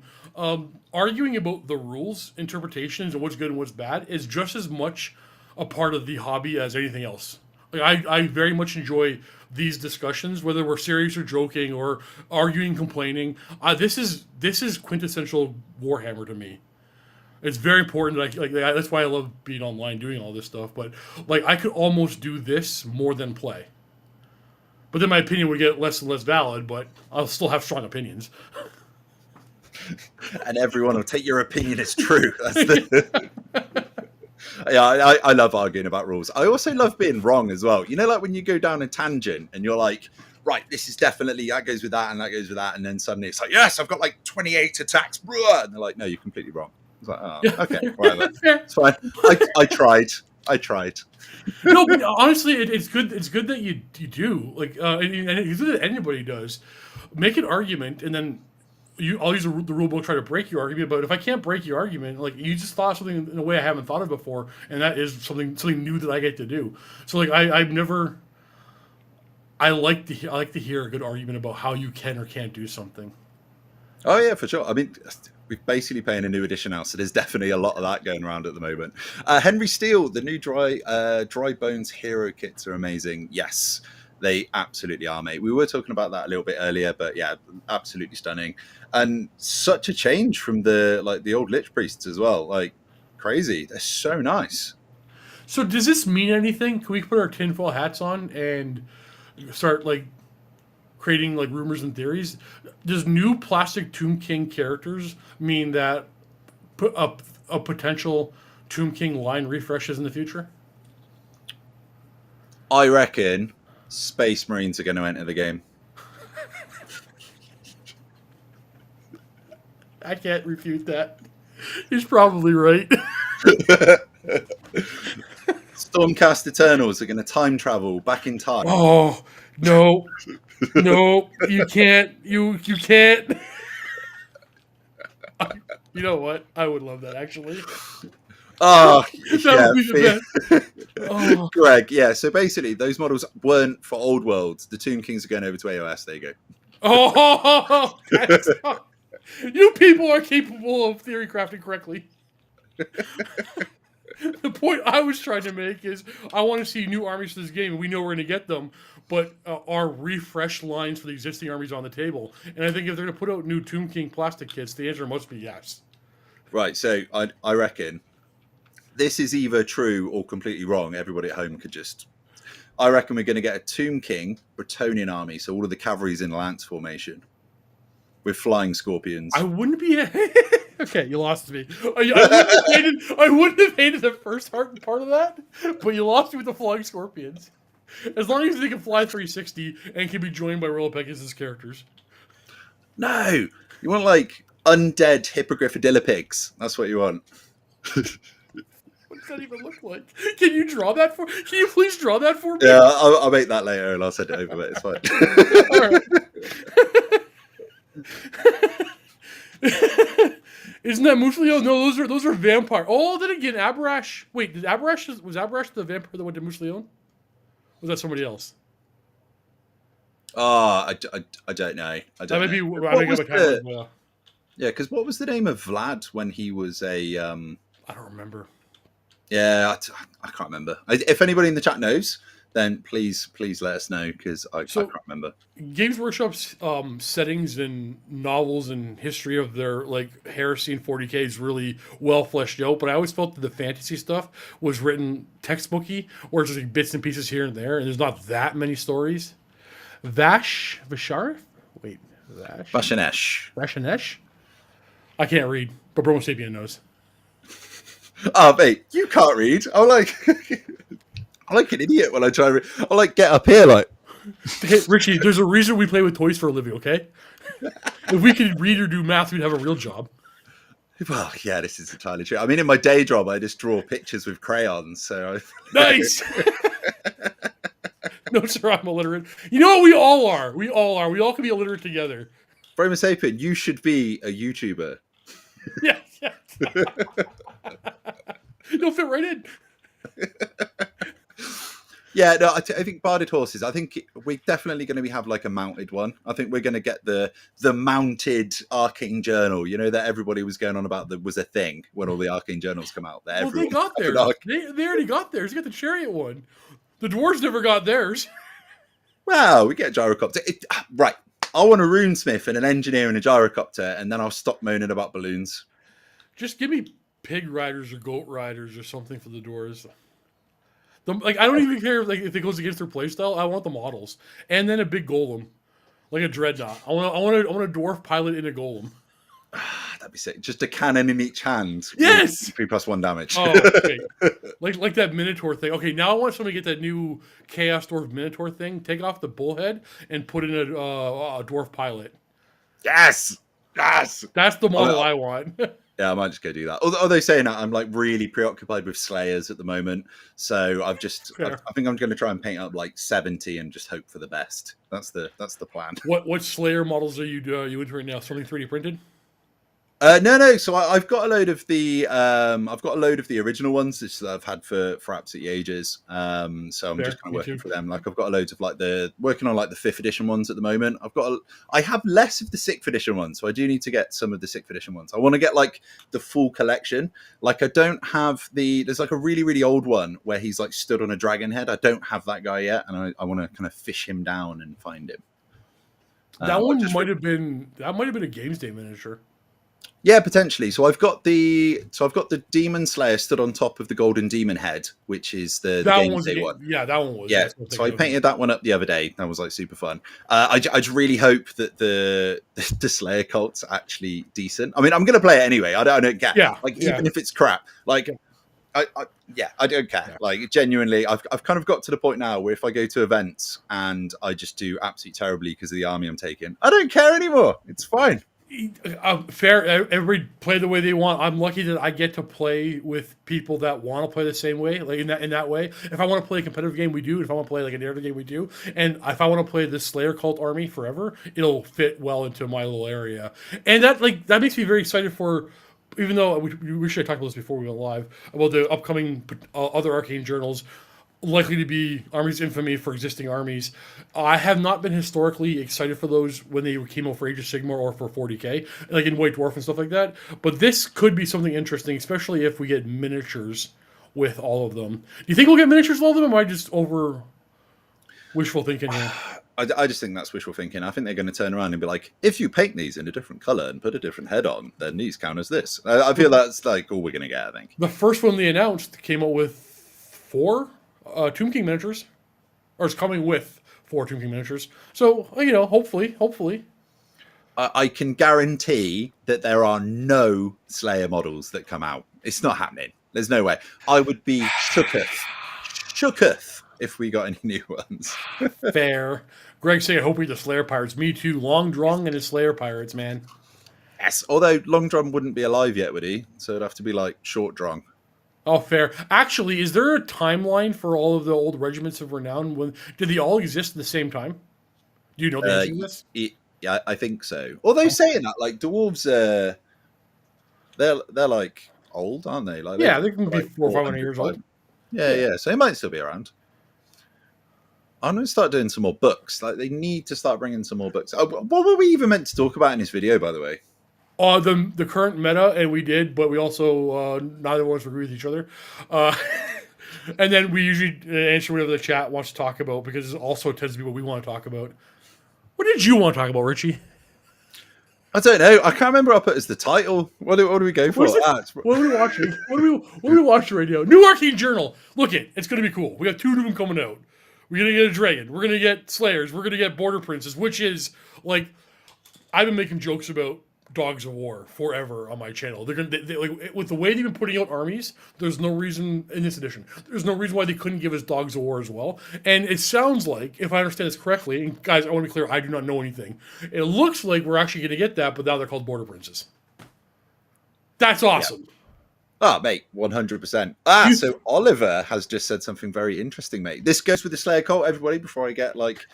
S2: arguing about the rules, interpretations, and what's good and what's bad is just as much a part of the hobby as anything else. Like, I very much enjoy these discussions, whether we're serious or joking or arguing, complaining. This is quintessential Warhammer to me. It's very important. Like that's why I love being online, doing all this stuff. But like, I could almost do this more than play. But then my opinion would get less and less valid. But I'll still have strong opinions.
S1: And everyone will take your opinion as true. That's the... Yeah, I love arguing about rules. I also love being wrong as well. You know, like when you go down a tangent and you're like, right, this is definitely, that goes with that and that goes with that. And then suddenly it's like, yes, I've got like 28 attacks. And they're like, no, you're completely wrong. It's like, oh, okay, whatever. It's fine. I tried.
S2: No, but honestly, it's good. It's good that you do. Like, and it's good that anybody does. Make an argument, and then I'll use the rule book, try to break your argument. But if I can't break your argument, like, you just thought something in a way I haven't thought of before, and that is something new that I get to do. So like, I like to hear a good argument about how you can or can't do something.
S1: Oh yeah, for sure. I mean, we're basically playing a new edition now, so there's definitely a lot of that going around at the moment. Henry Steele, the new Dry Bones hero kits are amazing. Yes, they absolutely are, mate. We were talking about that a little bit earlier, but yeah, absolutely stunning. And such a change from the old Lich Priests as well. Like, crazy. They're so nice.
S2: So does this mean anything? Can we put our tinfoil hats on and start like creating like rumors and theories? Does new plastic Tomb King characters mean that put up a potential Tomb King line refreshes in the future?
S1: I reckon Space Marines are going to enter the game.
S2: I can't refute that. He's probably right.
S1: Stormcast Eternals are going to time travel back in time.
S2: Oh, no. No, you can't. You can't. You know what? I would love that, actually.
S1: Oh,
S2: that would be the best. Oh.
S1: Greg, yeah. So basically, those models weren't for Old Worlds. The Tomb Kings are going over to AOS. There you go.
S2: Oh, you people are capable of theory crafting correctly. The point I was trying to make is I want to see new armies for this game, and we know we're going to get them, but are refreshed lines for the existing armies on the table? And I think if they're going to put out new Tomb King plastic kits, the answer must be yes. Right,
S1: so I reckon this is either true or completely wrong. Everybody at home could just... I reckon we're going to get a Tomb King Bretonnian army, so all of the cavalry's in lance formation with flying scorpions.
S2: I wouldn't be... Okay, you lost me. I wouldn't have hated the first part of that, but you lost me with the flying scorpions. As long as they can fly 360 and can be joined by Royal Pegasus characters.
S1: No! You want, like, undead hippogriffadilla pigs. That's what you want.
S2: What does that even look like? Can you draw that for... Can you please draw that for me?
S1: Yeah, I'll make that later and I'll send it over, but it's fine.
S2: All right. Isn't that Mussolio? No, those are vampire. Oh, then again, Abarash. Wait, was Abarash the vampire that went to Mussolio? Was that somebody else?
S1: Oh, I don't know. I
S2: That
S1: don't
S2: might be.
S1: know.
S2: I
S1: What
S2: think
S1: was
S2: I'm kind of.
S1: yeah, because what was the name of Vlad when he was a
S2: I don't remember.
S1: yeah, I can't remember. If anybody in the chat knows, then please let us know, because I can't remember.
S2: Games Workshop's settings and novels and history of their like heresy and 40k is really well fleshed out. But I always felt that the fantasy stuff was written textbooky, or just like bits and pieces here and there, and there's not that many stories. Vasharif? Wait, Vashanesh? I can't read, but Bromo Sapien knows.
S1: Oh, mate, you can't read. I'm like an idiot when I try to read. I like get up here like.
S2: Hey, Richie, there's a reason we play with toys for a living, okay? If we could read or do math, we'd have a real job.
S1: Well, yeah, this is entirely true. I mean, in my day job, I just draw pictures with crayons. So
S2: nice. No, sir, I'm illiterate. You know what? We all are. We all can be illiterate together.
S1: Bromo Sapien, you should be a YouTuber.
S2: Yeah. You'll fit right in.
S1: Yeah, no, I think Barded Horses. I think we're definitely going to have like a mounted one. I think we're going to get the mounted Arcane Journal. You know that everybody was going on about that was a thing when all the Arcane Journals come out. That
S2: they got theirs. They already got theirs. They got the Chariot one. The dwarves never got theirs.
S1: Well, we get a gyrocopter. Right. I want a runesmith and an engineer and a gyrocopter, and then I'll stop moaning about balloons.
S2: Just give me pig riders or goat riders or something for the dwarves. I don't even care if it goes against their playstyle. I want the models, and then a big golem, like a dreadnought. I want a dwarf pilot in a golem.
S1: That'd be sick. Just a cannon in each hand.
S2: Yes.
S1: 3+1 damage.
S2: Oh, okay. like that Minotaur thing. Okay, now I want somebody to get that new Chaos Dwarf Minotaur thing. Take off the bullhead and put in a dwarf pilot.
S1: Yes.
S2: That's the model I want.
S1: Yeah, I might just go do that. Although saying that, I'm like really preoccupied with Slayers at the moment. So I think I'm going to try and paint up like 70 and just hope for the best. That's the plan.
S2: What Slayer models are you into right now? Something 3D printed?
S1: No. So I've got a load of the original ones that I've had for absolutely ages. So I'm just kind of working for them. Like I've got loads of working on like the 5th edition ones at the moment. I have less of the 6th edition ones, so I do need to get some of the 6th edition ones. I want to get like the full collection. Like I don't have there's like a really, really old one where he's like stood on a dragon head. I don't have that guy yet, and I want to kind of fish him down and find him.
S2: That one might have been a Games Day miniature.
S1: Yeah, potentially. So I've got the Demon Slayer stood on top of the Golden Demon head, which is the Games Day one.
S2: Yeah, that one was.
S1: Yeah, so I painted that one up the other day. That was like super fun. I just really hope that the Slayer cult's actually decent. I mean, I'm going to play it anyway. I don't care.
S2: Yeah,
S1: even if it's crap, like. I don't care. Yeah. Like genuinely, I've kind of got to the point now where if I go to events and I just do absolutely terribly because of the army I'm taking, I don't care anymore. It's fine.
S2: Fair. Everybody play the way they want. I'm lucky that I get to play with people that want to play the same way, like in that way. If I want to play a competitive game, we do. If I want to play like a narrative game, we do. And if I want to play the Slayer cult army forever, it'll fit well into my little area. And that makes me very excited for. Even though we should have talked about this before we went live about the upcoming other Arcane Journals, likely to be Armies Infamy for existing armies. I have not been historically excited for those when they came out for Age of Sigmar or for 40k, like in White Dwarf and stuff like that. But this could be something interesting, especially if we get miniatures with all of them. Do you think we'll get miniatures with all of them, or am I just over wishful thinking here?
S1: I just think that's wishful thinking. I think they're going to turn around and be like, if you paint these in a different color and put a different head on, then these count as this. I feel that's like all we're going to get, I think.
S2: The first one they announced came out with 4 Tomb King miniatures, or is coming with 4 Tomb King miniatures. So, hopefully.
S1: I can guarantee that there are no Slayer models that come out. It's not happening. There's no way. I would be shooketh if we got any new ones.
S2: Fair. Greg saying, I hope we the Slayer Pirates. Me too. Long Drong and his Slayer Pirates, man.
S1: Yes, although Long Drong wouldn't be alive yet, would he? So it'd have to be like Short Drong.
S2: Oh, fair. Actually, is there a timeline for all of the old regiments of renown? Did they all exist at the same time? Do you know the answer to this?
S1: Yeah, I think so. Although saying that, like dwarves, they're like old, aren't they? Like
S2: Yeah, they can be
S1: like
S2: 400 or 500 years old.
S1: Yeah, yeah. So they might still be around. I'm going to start doing some more books. Like they need to start bringing some more books. Oh, what were we even meant to talk about in this video, by the way?
S2: The current meta, and we did, but we also neither of us agree with each other. Uh, and then we usually answer whatever the chat wants to talk about because it also tends to be what we want to talk about. What did you want to talk about, Richie?
S1: I don't know. I can't remember. I put as the title. What do we go for?
S2: What are we watching? What are we watching right now? New Arcane Journal. Look it's going to be cool. We got 2 of them coming out. We're going to get a dragon. We're going to get slayers. We're going to get border princes, which is like I've been making jokes about Dogs of War forever on my channel. They're gonna like with the way they've been putting out armies. There's no reason in this edition. There's no reason why they couldn't give us Dogs of War as well. And it sounds like, if I understand this correctly, and guys, I want to be clear, I do not know anything. It looks like we're actually going to get that, but now they're called border princes. That's awesome.
S1: Yeah. Oh, mate, 100%. So Oliver has just said something very interesting, mate. This goes with the Slayer cult, everybody. Before I get like.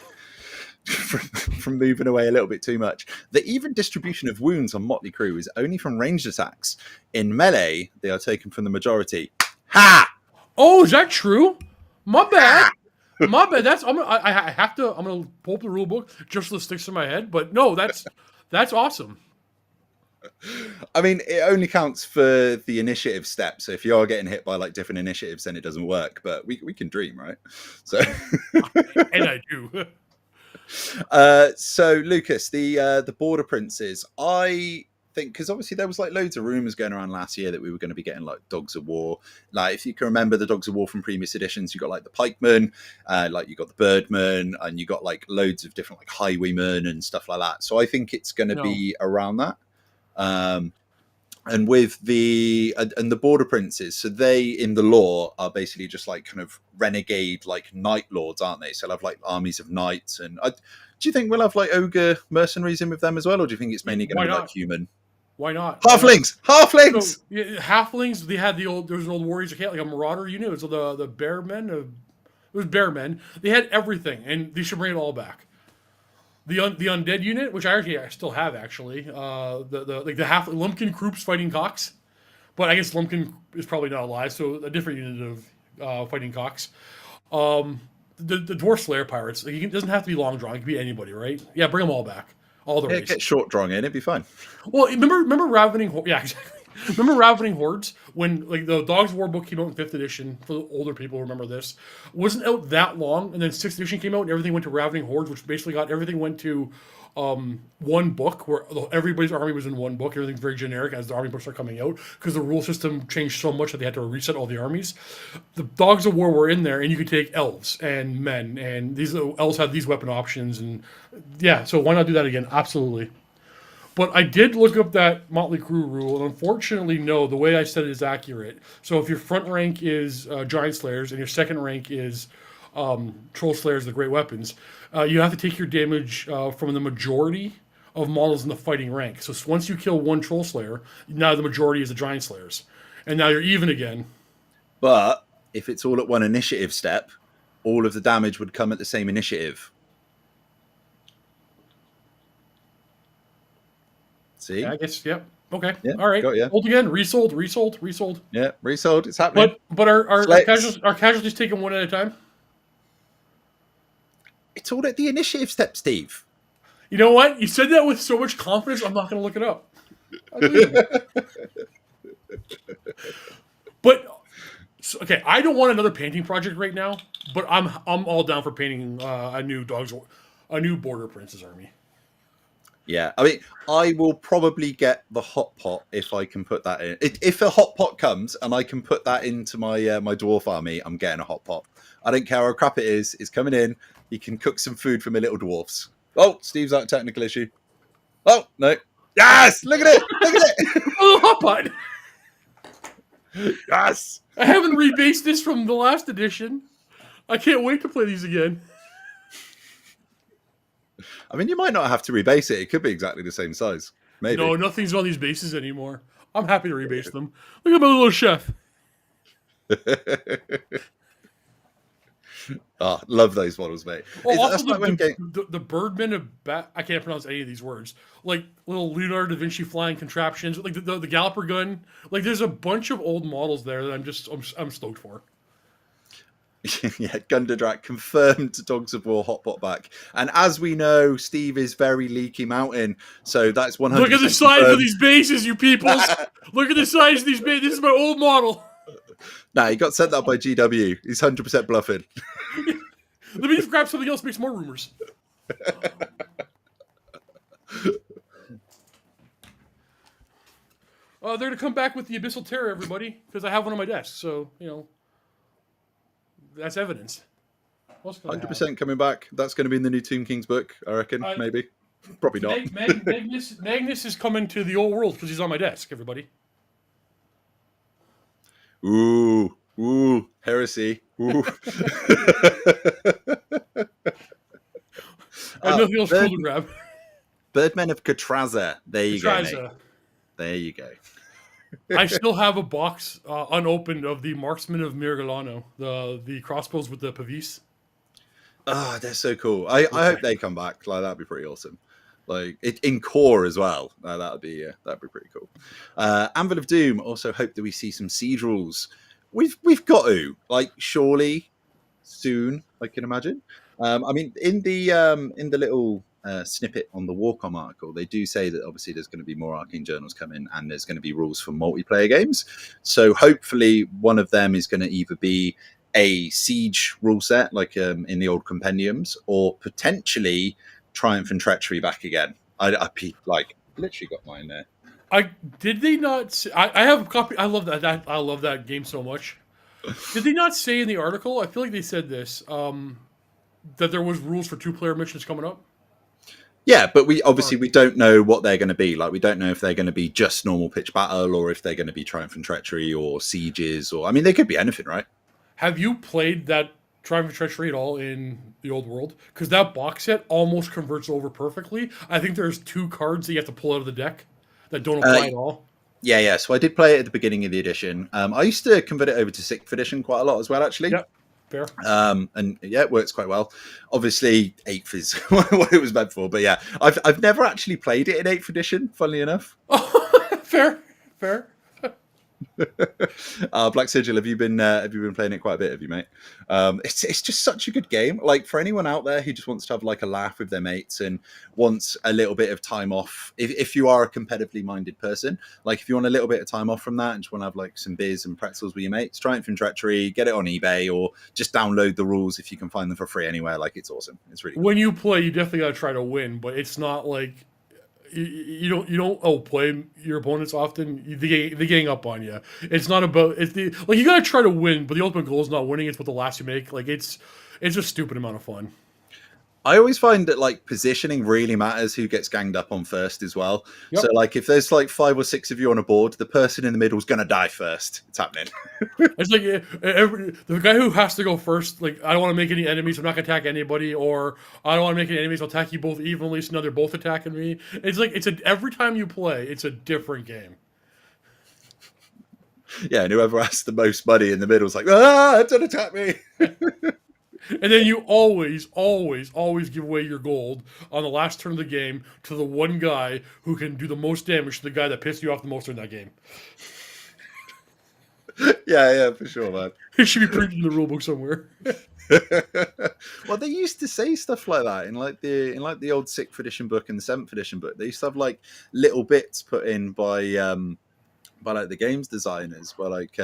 S1: From moving away a little bit too much. The even distribution of wounds on Motley Crew is only from ranged attacks. In melee, they are taken from the majority. Ha!
S2: Oh, is that true? My bad. My bad. I have to. I'm gonna pull up the rule book just so it sticks in my head. But no, that's awesome.
S1: I mean, it only counts for the initiative step. So if you are getting hit by like different initiatives, then it doesn't work. But we can dream, right? So
S2: and I do.
S1: So Lucas, the border princes, I think, because obviously there was like loads of rumors going around last year that we were going to be getting like Dogs of War. Like if you can remember the Dogs of War from previous editions, you got like the pikemen, like you got the birdmen, and you got like loads of different like highwaymen and stuff like that. So I think it's going to be around that. And with the border princes, so they in the lore are basically just like kind of renegade like knight lords, aren't they? So they'll have like armies of knights. And do you think we'll have like ogre mercenaries in with them as well, or do you think it's mainly going to be like human?
S2: Why not?
S1: Halflings.
S2: So, yeah, halflings. They had there was an old warriors account, like a marauder unit. It was the bear men. It was bear men. They had everything, and they should bring it all back. The undead unit, which I still have actually, the half Lumpkin Kroops fighting Cocks, but I guess Lumpkin is probably not alive, so a different unit of fighting Cocks. The Dwarf Slayer pirates, like, it doesn't have to be long drawn; it can be anybody, right? Yeah, bring them all back, all the race.
S1: Get short drawn in, it'd be fine.
S2: Well, remember Ravening? Yeah, exactly. Remember Ravening Hordes when like the Dogs of War book came out in 5th edition? For the older people, remember this. It wasn't out that long, and then 6th edition came out, and everything went to Ravening Hordes, which basically everything went to one book where everybody's army was in one book. Everything's very generic as the army books are coming out because the rule system changed so much that they had to reset all the armies. The Dogs of War were in there, and you could take elves and men, and these elves had these weapon options, and yeah. So why not do that again? Absolutely. But I did look up that Motley Crue rule, and unfortunately, no, the way I said it is accurate. So if your front rank is Giant Slayers and your second rank is Troll Slayers, the Great Weapons, you have to take your damage from the majority of models in the fighting rank. So once you kill one Troll Slayer, now the majority is the Giant Slayers. And now you're even again.
S1: But if it's all at one initiative step, all of the damage would come at the same initiative. See?
S2: Yeah, I guess, yep. Okay.
S1: Yeah,
S2: all right.
S1: got ya.
S2: Hold again. Resold.
S1: Yeah, resold. It's happening.
S2: But our casualties taken one at a time?
S1: It's all at the initiative step, Steve.
S2: You know what? You said that with so much confidence, I'm not going to look it up. But, okay, I don't want another painting project right now, but I'm all down for painting a new Border Prince's army.
S1: Yeah, I mean, I will probably get the hot pot if I can put that in. If a hot pot comes and I can put that into my my dwarf army, I'm getting a hot pot. I don't care how crap it is. It's coming in. He can cook some food for my little dwarfs. Oh, Steve's out of technical issue. Oh, no. Yes! Look at it! Look at it!
S2: Oh, hot pot!
S1: Yes!
S2: I haven't rebased this from the last edition. I can't wait to play these again.
S1: I mean, you might not have to rebase it. It could be exactly the same size. Maybe.
S2: No, nothing's on these bases anymore. I'm happy to rebase them. Look at my little chef.
S1: Ah, love those models, mate.
S2: Well, also
S1: That's like when game.
S2: the Birdmen of I can't pronounce any of these words. Like little Leonardo da Vinci flying contraptions, like the Galloper gun. Like there's a bunch of old models there that I'm stoked for.
S1: Yeah, Gunderdrak confirmed to Dogs of War Hotbot back. And as we know, Steve is very Leaky Mountain, so that's 100%.
S2: Look at the size of these bases, you peoples! Look at the size of these bases. This is my old model.
S1: Nah, he got sent that by GW. He's 100% bluffing.
S2: Let me just grab something else, make some more rumors. They're going to come back with the Abyssal Terror, everybody, because I have one on my desk. So, that's evidence.
S1: 100% coming back. That's going to be in the new Tomb King's book, I reckon. Maybe. Probably not.
S2: Magnus is coming to the old world because he's on my desk, everybody.
S1: Ooh, heresy. Ooh.
S2: I have nothing else cool to grab.
S1: Birdmen of Catraza. There you go, mate. There you go.
S2: I still have a box unopened of the Marksman of Mirgalano, the crossbows with the pavis.
S1: Oh, they're so cool. I hope they come back. Like, that'd be pretty awesome. Like in core as well. That'd be pretty cool. Anvil of Doom also hope that we see some siege rules. We've got to, like, surely soon, I can imagine. I mean, in the little snippet on the Warcom article, they do say that obviously there's going to be more Arcane Journals coming, and there's going to be rules for multiplayer games. So hopefully one of them is going to either be a siege rule set, like in the old compendiums, or potentially Triumph and Treachery back again. I like literally got mine there.
S2: Did they not? I have a copy. I love that. I love that game so much. Did they not say in the article? I feel like they said this that there was rules for 2-player missions coming up.
S1: Yeah, but we don't know what they're going to be. Like, we don't know if they're going to be just normal pitch battle, or if they're going to be Triumph and Treachery, or sieges, or I mean, they could be anything, right?
S2: Have you played that Triumph and Treachery at all in the old world? Because that box set almost converts over perfectly. I think there's 2 cards that you have to pull out of the deck that don't apply at all.
S1: Yeah. So I did play it at the beginning of the edition. I used to convert it over to 6th edition quite a lot as well, actually.
S2: Yep, fair.
S1: And yeah, it works quite well. Obviously, 8th is what it was meant for. But yeah, I've never actually played it in 8th edition, funnily enough.
S2: Fair.
S1: Black Sigil, have you been playing it quite a bit? Have you, mate? It's just such a good game. Like, for anyone out there who just wants to have like a laugh with their mates and wants a little bit of time off, if you are a competitively minded person, like if you want a little bit of time off from that and just want to have like some beers and pretzels with your mates, Triumph and Treachery, get it on eBay or just download the rules if you can find them for free anywhere. Like, it's awesome. It's really cool.
S2: When you play, you definitely got to try to win, but it's not like you don't outplay your opponents often. They gang up on you. It's not about you got to try to win, but the ultimate goal is not winning. It's what the last you make. Like, it's a stupid amount of fun.
S1: I always find that like positioning really matters who gets ganged up on first as well. Yep. So like if there's like 5 or 6 of you on a board, the person in the middle is going to die first. It's happening.
S2: It's like the guy who has to go first, like, I don't want to make any enemies, I'm not going to attack anybody, or I don't want to make any enemies, I'll attack you both evenly, so now they're both attacking me. It's like, every time you play, it's a different game.
S1: Yeah, and whoever has the most money in the middle is like, don't attack me.
S2: And then you always give away your gold on the last turn of the game to the one guy who can do the most damage to the guy that pissed you off the most in that game.
S1: Yeah, for sure, man.
S2: It should be printed in the rulebook somewhere.
S1: Well, they used to say stuff like that in the old 6th edition book and the 7th edition book. They used to have like little bits put in by like the games designers, by like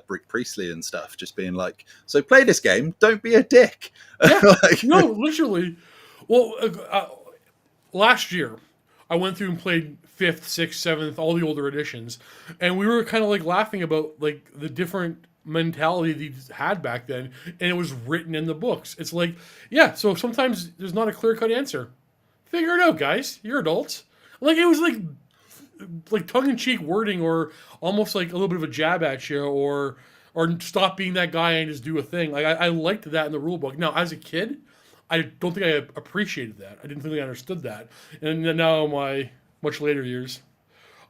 S1: Brick Priestley and stuff, just being like, so play this game, don't be a dick.
S2: Yeah, no, literally. Well, last year I went through and played 5th, 6th, 7th, all the older editions, and we were kind of like laughing about like the different mentality these had back then, and it was written in the books. It's like, yeah, so sometimes there's not a clear-cut answer. Figure it out, guys. You're adults. Like, it was like tongue-in-cheek wording, or almost like a little bit of a jab at you, or stop being that guy and just do a thing. Like, I liked that in the rule book. Now, as a kid, I don't think I appreciated that. I didn't think I understood that. And now, in my much later years,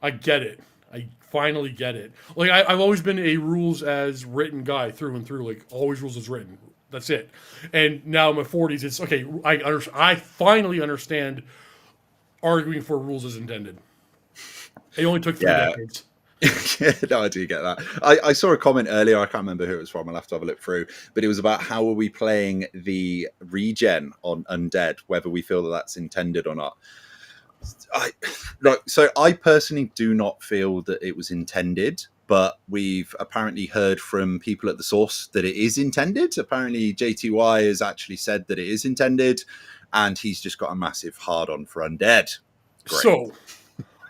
S2: I get it. I finally get it. Like, I've always been a rules as written guy through and through. Like, always rules as written. That's it. And now in my 40s, it's okay. I finally understand arguing for rules as intended. It only took 3 decades.
S1: No, I do get that. I saw a comment earlier. I can't remember who it was from. I'll have to have a look through. But it was about how are we playing the regen on Undead, whether we feel that that's intended or not. So I personally do not feel that it was intended, but we've apparently heard from people at the source that it is intended. Apparently JTY has actually said that it is intended, and he's just got a massive hard-on for Undead. Great.
S2: So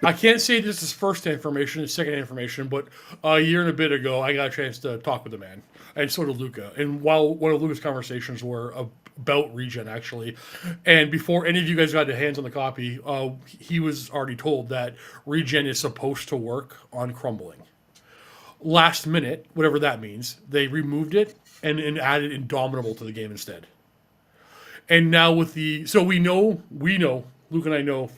S2: I can't say this is first-hand information, it's second-hand information, but a year and a bit ago, I got a chance to talk with the man, and so did Luca. And while one of Luca's conversations were about regen, actually, and before any of you guys got your hands on the copy, he was already told that regen is supposed to work on crumbling. Last minute, whatever that means, they removed it and added Indomitable to the game instead. And now with so we know, Luke and I know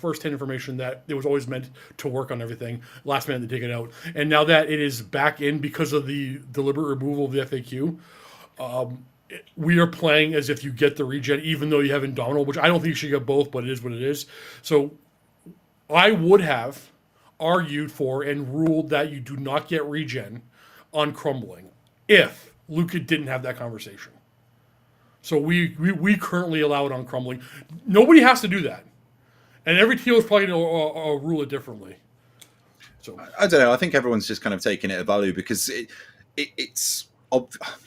S2: first-hand information that it was always meant to work on everything. Last minute they take it out. And now that it is back in because of the deliberate removal of the FAQ, we are playing as if you get the regen, even though you have Indomitable, which I don't think you should get both, but it is what it is. So I would have argued for and ruled that you do not get regen on crumbling if Luca didn't have that conversation. So we currently allow it on crumbling. Nobody has to do that. And every team is probably going to rule it differently. So
S1: I don't know. I think everyone's just kind of taking it at value because it's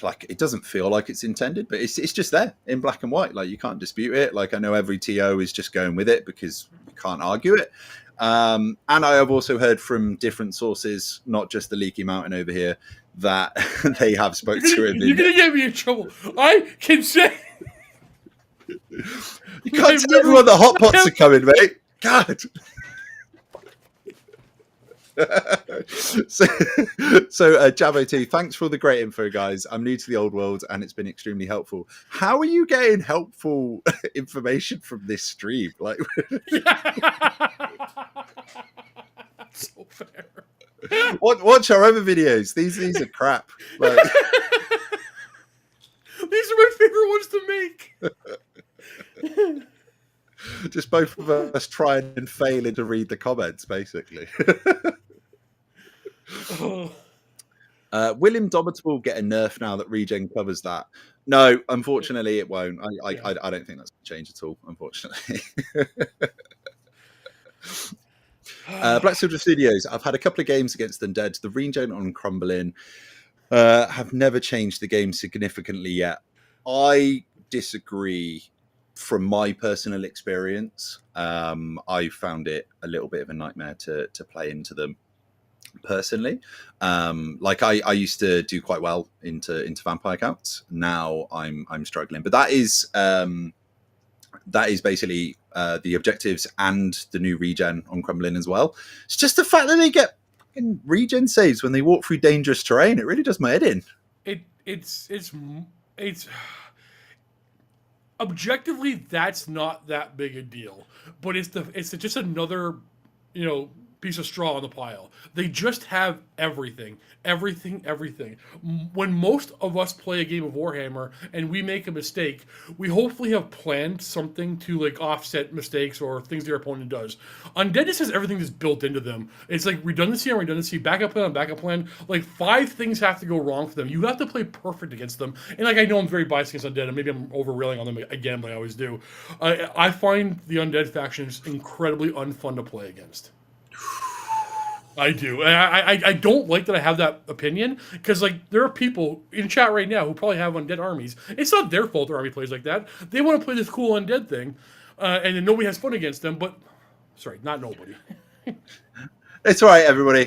S1: like it doesn't feel like it's intended, but it's just there in black and white. Like you can't dispute it. Like I know every TO is just going with it because you can't argue it. And I have also heard from different sources, not just the Leaky Mountain over here, that they have spoke to him.
S2: You're going to get me in trouble. I can say...
S1: You can't tell everyone the hot pots are coming, mate. God. so Jabo T, thanks for all the great info, guys. I'm new to the old world and it's been extremely helpful. How are you getting helpful information from this stream? Like,
S2: so fair.
S1: Watch our other videos. These are crap. Like,
S2: these are my favorite ones to make.
S1: Just both of us trying and failing to read the comments, basically. Will Indomitable get a nerf now that regen covers that? No, unfortunately, it won't. I don't think that's going to change at all, unfortunately. Black Silver Studios. I've had a couple of games against Undead. The regen on crumbling have never changed the game significantly yet. I disagree. From my personal experience, I found it a little bit of a nightmare to play into them personally. Like I used to do quite well into vampire counts. Now I'm struggling, but that is basically the objectives and the new regen on crumbling as well. It's just the fact that they get regen saves when they walk through dangerous terrain. It really does my head in.
S2: It's objectively, that's not that big a deal, but it's just another, piece of straw on the pile. They just have everything. When most of us play a game of Warhammer and we make a mistake, we hopefully have planned something to offset mistakes or things their opponent does. Undead just has everything that's built into them. It's like redundancy on redundancy, backup plan on backup plan. Like 5 things have to go wrong for them. You have to play perfect against them. And I know I'm very biased against Undead, and maybe I'm over-railing on them again, but I always do. I find the Undead factions incredibly unfun to play against. I do. I don't like that I have that opinion, because there are people in chat right now who probably have Undead armies. It's not their fault their army plays like that. They want to play this cool Undead thing, and then nobody has fun against them. But sorry, not nobody.
S1: It's all right, everybody.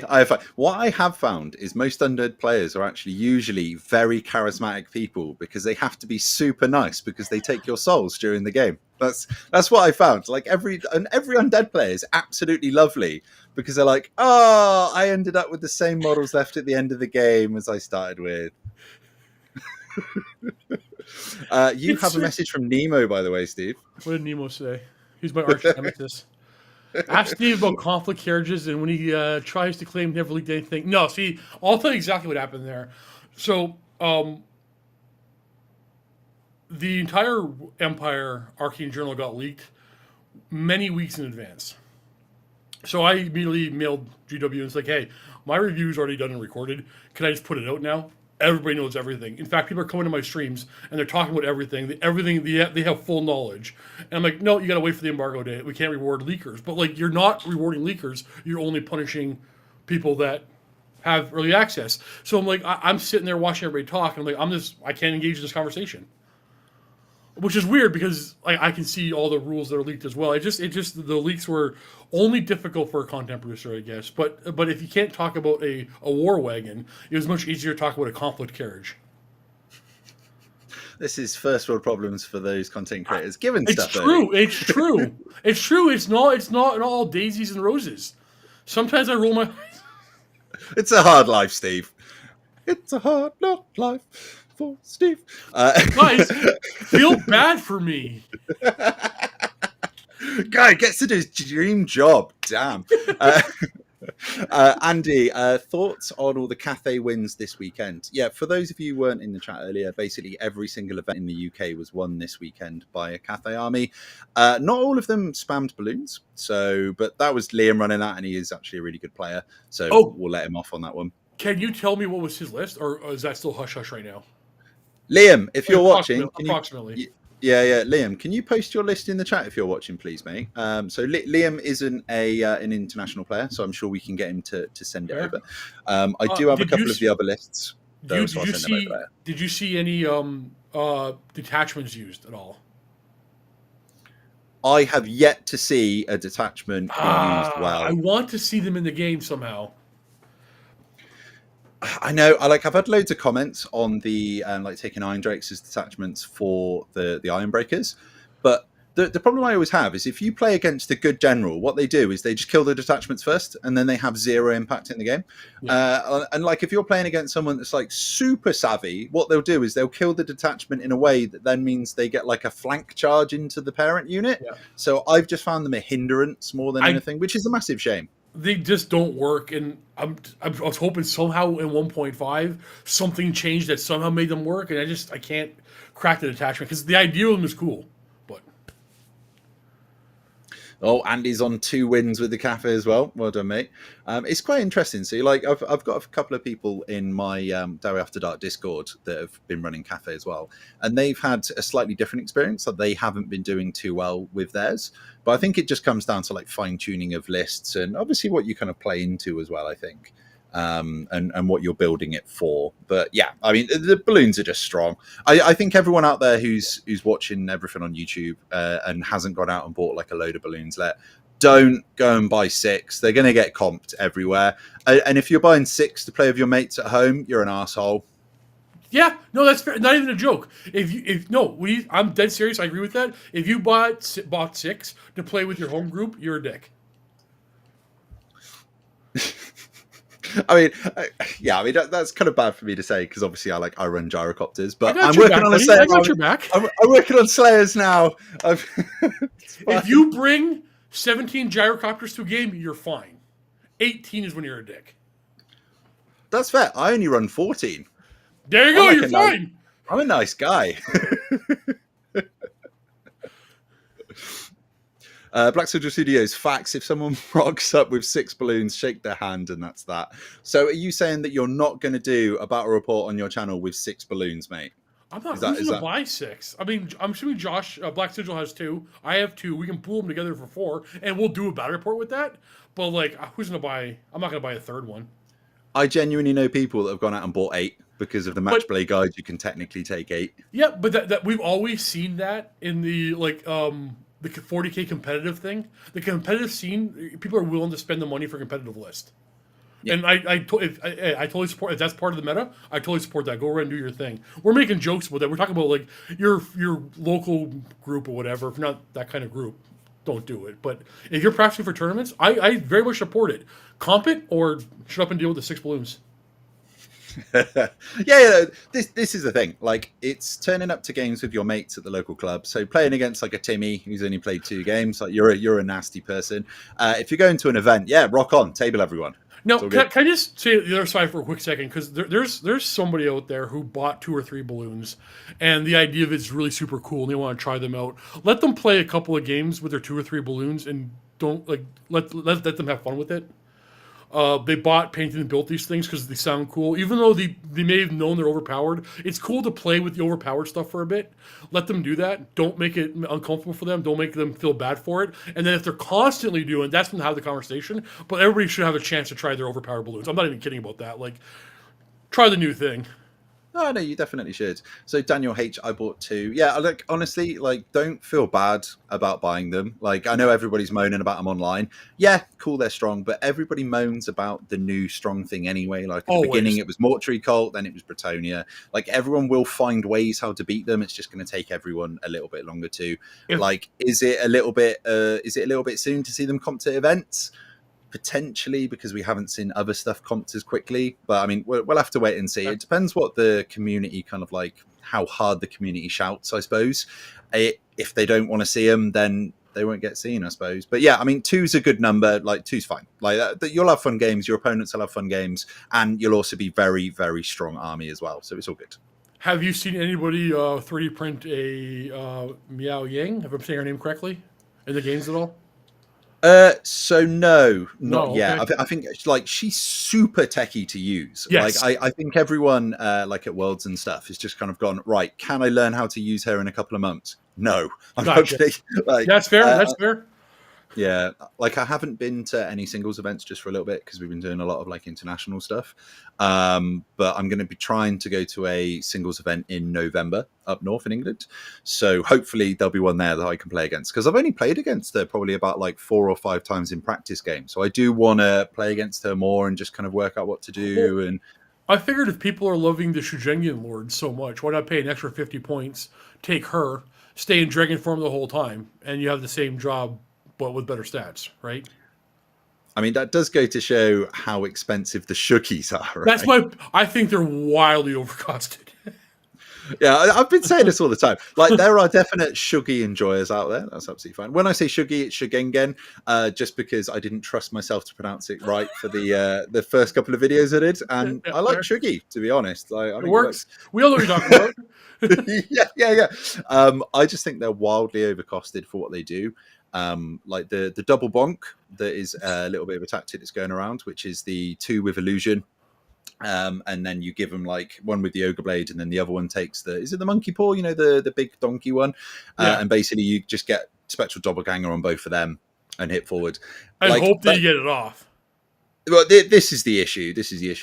S1: What I have found is most Undead players are actually usually very charismatic people, because they have to be super nice because they take your souls during the game. That's what I found. Like every Undead player is absolutely lovely because they're like, oh, I ended up with the same models left at the end of the game as I started with. You have a message from Nemo, by the way, Steve.
S2: What did Nemo say? He's my arch nemesis. Ask Steve about conflict carriages and when he tries to claim never leaked anything. No, see, I'll tell you exactly what happened there. So, the entire Empire Arcane Journal got leaked many weeks in advance. So I immediately mailed GW and it's like, hey, my review's already done and recorded. Can I just put it out now? Everybody knows everything. In fact, people are coming to my streams and they're talking about everything. Everything they have full knowledge. And I'm like, no, you got to wait for the embargo day. We can't reward leakers. But like, you're not rewarding leakers. You're only punishing people that have early access. So I'm like, I'm sitting there watching everybody talk, and I'm like, I can't engage in this conversation. Which is weird because I can see all the rules that are leaked as well. It just the leaks were only difficult for a content producer, I guess. But if you can't talk about a war wagon, it was much easier to talk about a conflict carriage.
S1: This is first world problems for those content creators. Given
S2: it's
S1: stuff,
S2: true. It's true. It's true. It's not all daisies and roses. Sometimes I roll my.
S1: It's a hard life, Steve. It's a hard life for Steve.
S2: Guys, feel bad for me.
S1: Guy gets to do his dream job. Damn. Andy, thoughts on all the Cathay wins this weekend? Yeah, for those of you who weren't in the chat earlier, basically every single event in the UK was won this weekend by a Cathay army. Not all of them spammed balloons, but that was Liam running that, and he is actually a really good player. So we'll let him off on that one.
S2: Can you tell me what was his list, or is that still hush hush right now?
S1: Liam, if you're watching,
S2: approximately.
S1: Yeah, Liam, can you post your list in the chat if you're watching, please, mate? So Liam isn't an international player, so I'm sure we can get him to send it over. I do have a couple of the other lists.
S2: Did you see any detachments used at all?
S1: I have yet to see a detachment be used well.
S2: I want to see them in the game somehow.
S1: I know. I've had loads of comments on the taking Iron Drakes as detachments for the Iron Breakers, but the problem I always have is if you play against a good general, what they do is they just kill the detachments first, and then they have zero impact in the game. Yeah. And like if you're playing against someone that's like super savvy, what they'll do is they'll kill the detachment in a way that then means they get like a flank charge into the parent unit. Yeah. So I've just found them a hindrance more than anything, which is a massive shame.
S2: They just don't work, and I was hoping somehow in 1.5 something changed that somehow made them work, and I can't crack the detachment because the idea of them is cool, but
S1: Andy's on 2 wins with the Cathay as well. Well done, mate. It's quite interesting. So, like, I've got a couple of people in my Diary After Dark Discord that have been running Cathay as well, and they've had a slightly different experience. That they haven't been doing too well with theirs, but I think it just comes down to like fine tuning of lists and obviously what you kind of play into as well. I think. And what you're building it for. But yeah, I mean, the balloons are just strong. I think everyone out there who's watching everything on YouTube and hasn't gone out and bought like a load of balloons, don't go and buy 6. They're going to get comped everywhere. And if you're buying 6 to play with your mates at home, you're an asshole.
S2: Yeah, no, that's fair. Not even a joke. I'm dead serious. I agree with that. If you bought 6 to play with your home group, you're a dick.
S1: I mean, that's kind of bad for me to say because obviously I run gyrocopters, but I'm working on a Slayer. I got your back. I'm working on Slayers now.
S2: If you bring 17 gyrocopters to a game, you're fine. 18 is when you're a dick.
S1: That's fair. I only run 14.
S2: There you go. You're fine.
S1: I'm a nice guy. Black Soldier Studios, facts. If someone rocks up with 6 balloons, shake their hand, and that's that. So are you saying that you're not going to do a battle report on your channel with 6 balloons, mate?
S2: I'm not going to buy 6. I mean, I'm assuming Josh, Black Sigil has 2. I have 2. We can pool them together for 4, and we'll do a battle report with that. But, like, who's going to buy... I'm not going to buy a 3rd one.
S1: I genuinely know people that have gone out and bought 8 because of the match play guide. You can technically take 8.
S2: Yeah, but that we've always seen that in the, like... the 40k competitive thing, the competitive scene, people are willing to spend the money for a competitive list. Yeah. And I totally support, if that's part of the meta, I totally support that. Go ahead and do your thing. We're making jokes about that. We're talking about like your local group or whatever. If you're not that kind of group, don't do it. But if you're practicing for tournaments, I very much support it. Comp it or shut up and deal with the 6 balloons.
S1: Yeah. This is the thing. Like, it's turning up to games with your mates at the local club. So playing against like a Timmy who's only played 2 games, like you're a nasty person. If you're going to an event, yeah, rock on, table everyone.
S2: Now,
S1: It's all good.
S2: can I just say the other side for a quick second? Because there's somebody out there who bought 2 or 3 balloons, and the idea of it is really super cool, and they want to try them out. Let them play a couple of games with their 2 or 3 balloons, and don't like let them have fun with it. They bought, painted, and built these things because they sound cool. Even though they may have known they're overpowered, it's cool to play with the overpowered stuff for a bit. Let them do that. Don't make it uncomfortable for them. Don't make them feel bad for it. And then if they're constantly doing, that's when they have the conversation. But everybody should have a chance to try their overpowered balloons. I'm not even kidding about that. Like, try the new thing.
S1: No, no, you definitely should. So Daniel H, I bought 2. Yeah, like honestly, like don't feel bad about buying them. Like I know everybody's moaning about them online. Yeah, cool, they're strong, but everybody moans about the new strong thing anyway. Like at the beginning, it was Mortuary Cult, then it was Bretonia. Like everyone will find ways how to beat them. It's just going to take everyone a little bit longer to. Like, is it a little bit? Is it a little bit soon to see them comp to events? Potentially, because we haven't seen other stuff comped as quickly, but I mean we'll have to wait and see. It depends what the community kind of like, how hard the community shouts, I suppose. If they don't want to see them, then they won't get seen, I suppose. But yeah, I mean 2's a good number. Like 2's fine. Like you'll have fun games, your opponents will have fun games, and you'll also be very, very strong army as well, so it's all good.
S2: Have you seen anybody 3D print a Miao Yang, if I'm saying her name correctly, in the games at all?
S1: So no, not yet.
S2: Okay.
S1: I think like she's super techie to use.
S2: Yes.
S1: Like I think everyone like at Worlds and stuff has just kind of gone, right, can I learn how to use her in a couple of months? No.
S2: Gotcha.
S1: Like,
S2: that's fair. That's fair.
S1: Yeah, like I haven't been to any singles events just for a little bit because we've been doing a lot of like international stuff. But I'm going to be trying to go to a singles event in November up north in England. So hopefully there'll be one there that I can play against, because I've only played against her probably about like 4 or 5 times in practice games. So I do want to play against her more and just kind of work out what to do. And
S2: I figured if people are loving the Shujengian Lord so much, why not pay an extra 50 points, take her, stay in Dragon form the whole time, and you have the same job but with better stats, right?
S1: I mean, that does go to show how expensive the Shuggies are. Right?
S2: That's why I think they're wildly overcosted.
S1: Yeah, I've been saying this all the time. Like, there are definite Shuggy enjoyers out there. That's absolutely fine. When I say Shuggy, it's Shugengen, just because I didn't trust myself to pronounce it right for the first couple of videos I did. And I like Shuggy, to be honest. Like, I
S2: it
S1: think
S2: works. We all know what you're talking about.
S1: yeah. I just think they're wildly overcosted for what they do. Like the double bonk that is a little bit of a tactic that's going around, which is the 2 with illusion, and then you give them like one with the ogre blade, and then the other one takes is it the monkey paw, you know, the big donkey one, and basically you just get spectral doppelganger on both of them and hit forward.
S2: I hope that you get it off.
S1: Well, this is the issue.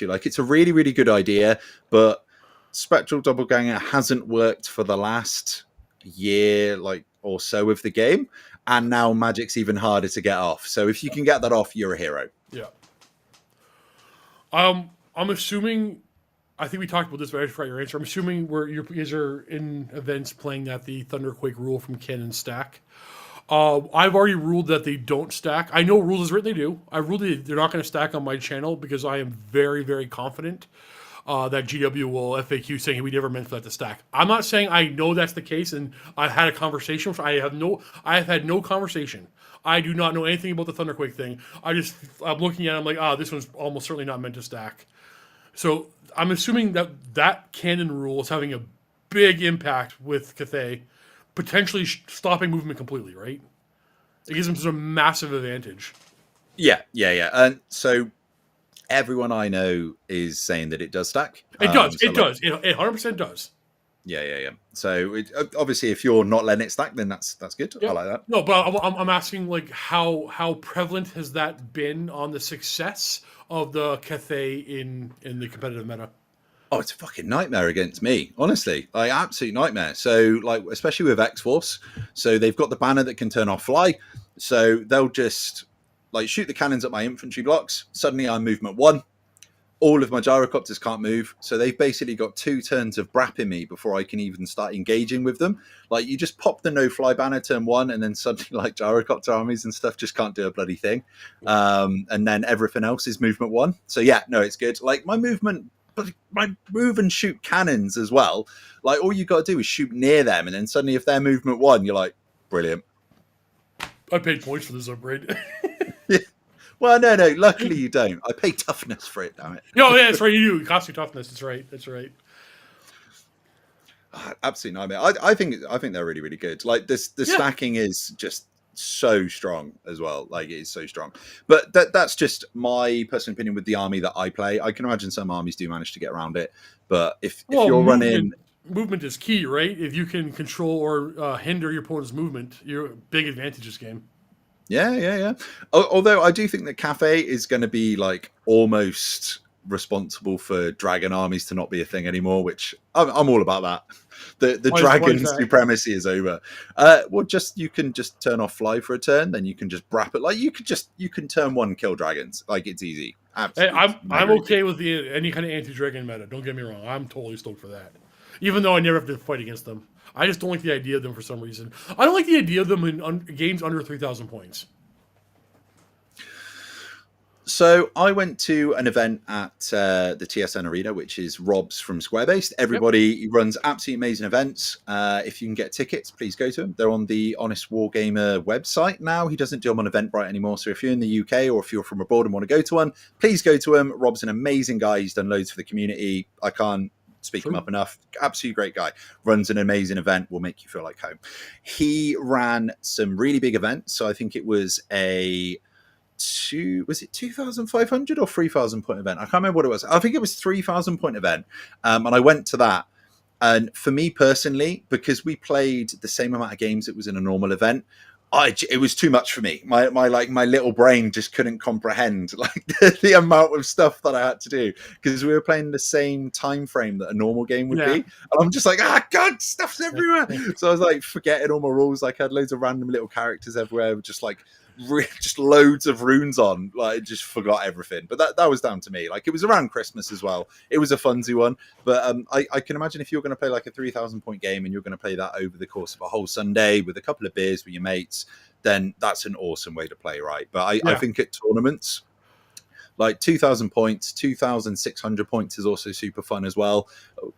S1: Like, it's a really, really good idea, but spectral doppelganger hasn't worked for the last year, like, or so of the game. And now magic's even harder to get off. So if you can get that off, you're a hero.
S2: Yeah. I'm assuming, I think we talked about this, but I forgot your answer. I'm assuming you guys are in events playing that the Thunderquake rule from Canon stack. I've already ruled that they don't stack. I know rules is written they do. I ruled they're not going to stack on my channel because I am very, very confident that GW will FAQ saying we never meant for that to stack. I'm not saying I know that's the case, and I've had a conversation. I have had no conversation. I do not know anything about the Thunderquake thing. I'm looking at it, I'm like, this one's almost certainly not meant to stack. So I'm assuming that canon rule is having a big impact with Cathay, potentially stopping movement completely, right? It gives them such a massive advantage.
S1: Yeah. And so everyone I know is saying that it does stack.
S2: It does. It 100% does.
S1: Yeah. So obviously, if you're not letting it stack, then that's good. Yeah. I like that.
S2: No, but I'm asking, like, how prevalent has that been on the success of the Cathay in the competitive meta?
S1: Oh, it's a fucking nightmare against me, honestly. Like, absolute nightmare. So, like, especially with X-Force. So they've got the banner that can turn off fly. So they'll just like shoot the cannons at my infantry blocks. Suddenly I'm movement 1. All of my gyrocopters can't move. So they've basically got 2 turns of brapping me before I can even start engaging with them. Like, you just pop the no-fly banner turn 1, and then suddenly, like, gyrocopter armies and stuff just can't do a bloody thing. And then everything else is movement 1. So, yeah, no, it's good. Like, my movement but my move and shoot cannons as well. Like all you got to do is shoot near them, and then suddenly if they're movement 1, you're like, brilliant.
S2: I paid points for this upgrade.
S1: Yeah. Well, no. Luckily you don't. I pay toughness for it. Damn it.
S2: No, yeah, that's right. You do. It costs you toughness. That's right. That's right.
S1: Absolutely nightmare. I think they're really, really good. Like the stacking is just so strong as well. Like it is so strong. But that's just my personal opinion with the army that I play. I can imagine some armies do manage to get around it, but if you're running,
S2: movement is key, right? If you can control or hinder your opponent's movement, you're a big advantage this game.
S1: Yeah. Although I do think that Cathay is going to be like almost responsible for dragon armies to not be a thing anymore, which I'm all about that. The dragon supremacy is over. Well, you can just turn off fly for a turn, then you can just brap it. Like you can turn 1 kill dragons. Like it's easy. Absolutely.
S2: Hey, I'm okay with any kind of anti-dragon meta. Don't get me wrong. I'm totally stoked for that. Even though I never have to fight against them. I just don't like the idea of them for some reason. I don't like the idea of them in games under 3,000 points.
S1: So I went to an event at the TSN Arena, which is Rob's from Squarebased. Everybody runs absolutely amazing events. If you can get tickets, please go to them. They're on the Honest Wargamer website now. He doesn't do them on Eventbrite anymore. So if you're in the UK or if you're from abroad and want to go to one, please go to him. Rob's an amazing guy. He's done loads for the community. I can't speak him up enough. Absolutely great guy. Runs an amazing event. Will make you feel like home. He ran some really big events. So I think it was was it 2,500 or 3,000 point event? I can't remember what it was. I think it was 3,000 point event. And I went to that. And for me personally, because we played the same amount of games it was in a normal event, it was too much for me. My little brain just couldn't comprehend like the amount of stuff that I had to do because we were playing the same time frame that a normal game would be. And I'm just like, God, stuff's everywhere. So I was like forgetting all my rules. Like I had loads of random little characters everywhere, just loads of runes on. Like I just forgot everything. But that was down to me. Like it was around Christmas as well. It was a funsy one. But I can imagine if you're going to play like a 3,000 point game and you're going to play that over the course of a whole Sunday with a couple of beers with your mates, then that's an awesome way to play, right? But I think at tournaments, like 2,000 points, 2,600 points is also super fun as well.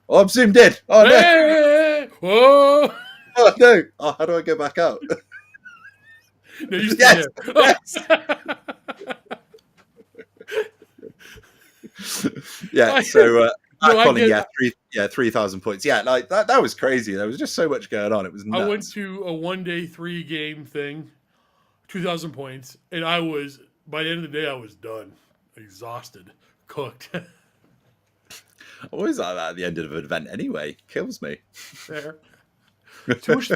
S1: Oh, I'm zoomed in. Oh, no.
S2: Hey! Whoa!
S1: Oh, no. Oh, how do I go back out?
S2: No, you yes.
S1: Yeah, so Colin, 3,000 points. Yeah, like that was crazy. There was just so much going on. It was nuts.
S2: I went to a 1-day 3-game thing, 2,000 points, and I was, by the end of the day, I was done. Exhausted. Cooked.
S1: Always like that at the end of an event anyway. Kills me.
S2: Fair. Too much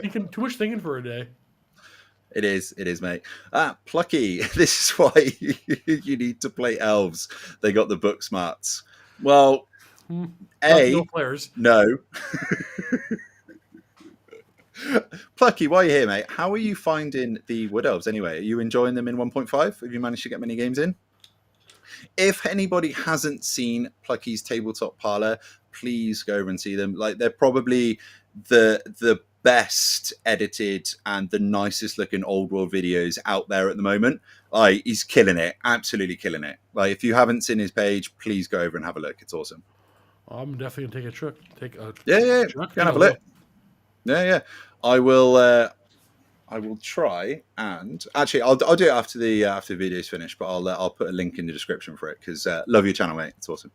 S2: thinking for a day.
S1: It is, mate. Plucky. This is why you need to play elves. They got the book smarts. Well,
S2: no players.
S1: No. Plucky, while you're here, mate, how are you finding the Wood Elves anyway? Are you enjoying them in 1.5? Have you managed to get many games in? If anybody hasn't seen Plucky's tabletop parlor, please go over and see them. Like they're probably the best edited and the nicest looking old world videos out there at the moment. Like he's killing it, absolutely killing it. Like if you haven't seen his page, please go over and have a look. It's awesome.
S2: I'm definitely gonna take a trip.
S1: Go have a look. Yeah. I will try and actually I'll do it after the video's finished, but I'll put a link in the description for it because love your channel, mate. It's awesome.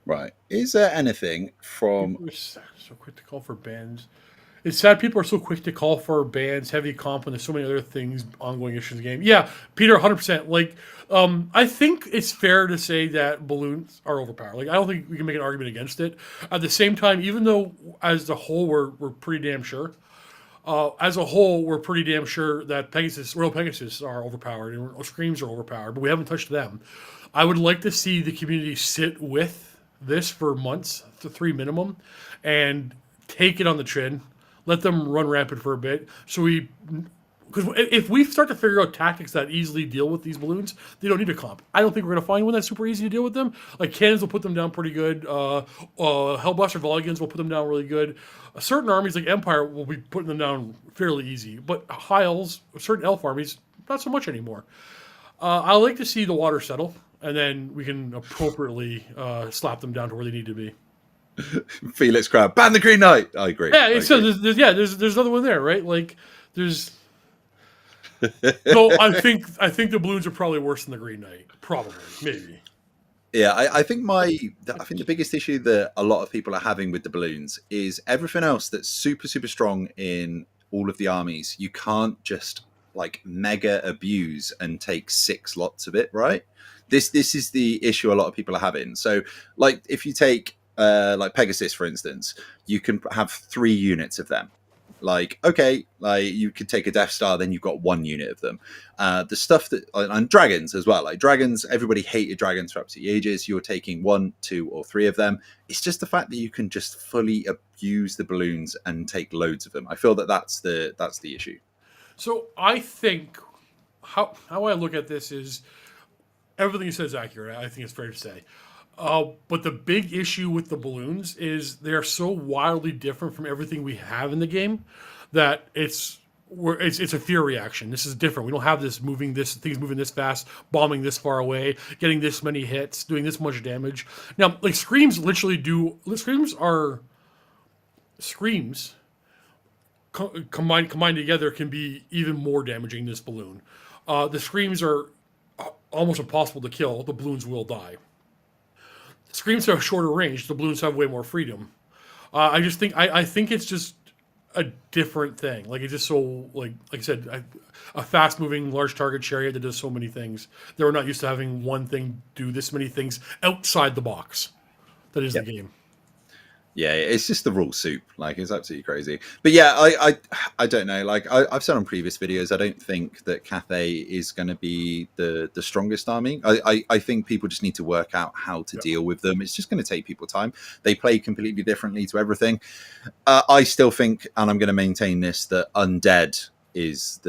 S1: Right. Is there anything from...
S2: People are so quick to call for bans. It's sad people are so quick to call for bans, heavy comp, and there's so many other things, ongoing issues in the game. Yeah, Peter, 100%. Like, I think it's fair to say that balloons are overpowered. Like, I don't think we can make an argument against it. At the same time, even though as a whole we're pretty damn sure, that Royal Pegasus are overpowered and Screams are overpowered, but we haven't touched them. I would like to see the community sit with this for months, 3 minimum, and take it on the chin. Let them run rampant for a bit. Because if we start to figure out tactics that easily deal with these balloons, they don't need a comp. I don't think we're going to find one that's super easy to deal with them. Like cannons will put them down pretty good. Hellblaster volley guns will put them down really good. Certain armies like Empire will be putting them down fairly easy. But high elves, certain elf armies, not so much anymore. I like to see the water settle, and then we can appropriately slap them down to where they need to be.
S1: Felix Crab, ban the Green Knight. I agree.
S2: Yeah,
S1: I
S2: so
S1: agree.
S2: there's another one there, right? Like there's. No, I think the balloons are probably worse than the Green Knight. Probably, maybe.
S1: Yeah, I think the biggest issue that a lot of people are having with the balloons is everything else that's super super strong in all of the armies. You can't just like mega abuse and take 6 lots of it, right? This is the issue a lot of people are having. So, like if you take like Pegasus for instance, you can have 3 units of them. Like okay, like you could take a Death Star, then you've got 1 unit of them. The stuff that and dragons as well, like dragons, everybody hated dragons for absolutely ages. You're taking 1, 2, or 3 of them. It's just the fact that you can just fully abuse the balloons and take loads of them. I feel that that's the issue.
S2: So I think how I look at this is everything you said is accurate. I think it's fair to say. But the big issue with the balloons is they're so wildly different from everything we have in the game that it's a fear reaction. This is different. We don't have things moving this fast, bombing this far away, getting this many hits, doing this much damage. Now, like screams combined together can be even more damaging than this balloon. The screams are almost impossible to kill. The balloons will die. Screams have shorter range. The balloons have way more freedom. I think it's just a different thing. Like it's just so like I said, a fast moving large target chariot that does so many things. They were not used to having one thing do this many things outside the box. That is the game.
S1: Yeah, it's just the rule soup. Like it's absolutely crazy. But yeah, I don't know. Like I've said on previous videos, I don't think that Cathay is going to be the strongest army. I think people just need to work out how to deal with them. It's just going to take people time. They play completely differently to everything. I still think, and I'm going to maintain this, that Undead is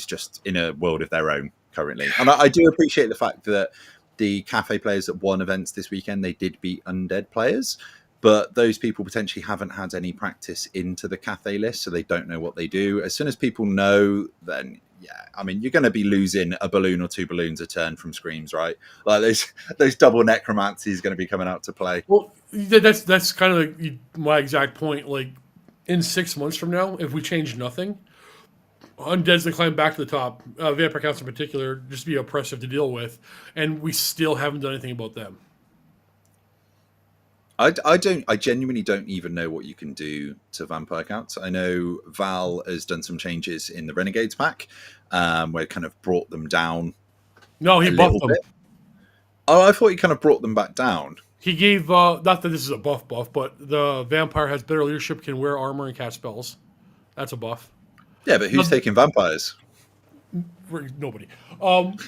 S1: just in a world of their own currently. And I do appreciate the fact that the Cathay players that won events this weekend, they did beat Undead players. But those people potentially haven't had any practice into the Cathay list, so they don't know what they do. As soon as people know, then yeah, I mean, you're going to be losing a balloon or 2 balloons a turn from screams, right? Like those double necromancy is going to be coming out to play.
S2: Well, that's kind of like my exact point. Like in 6 months from now, if we change nothing, Undead's to climb back to the top. Vampire Counts in particular, just be oppressive to deal with, and we still haven't done anything about them.
S1: I genuinely don't even know what you can do to vampire counts. I know Val has done some changes in the Renegades pack, where it kind of brought them down.
S2: No, he buffed them.
S1: Bit. Oh, I thought he kind of brought them back down.
S2: He gave not that this is a buff, but the vampire has better leadership, can wear armor and cast spells. That's a buff.
S1: Yeah, but who's taking vampires?
S2: Nobody. But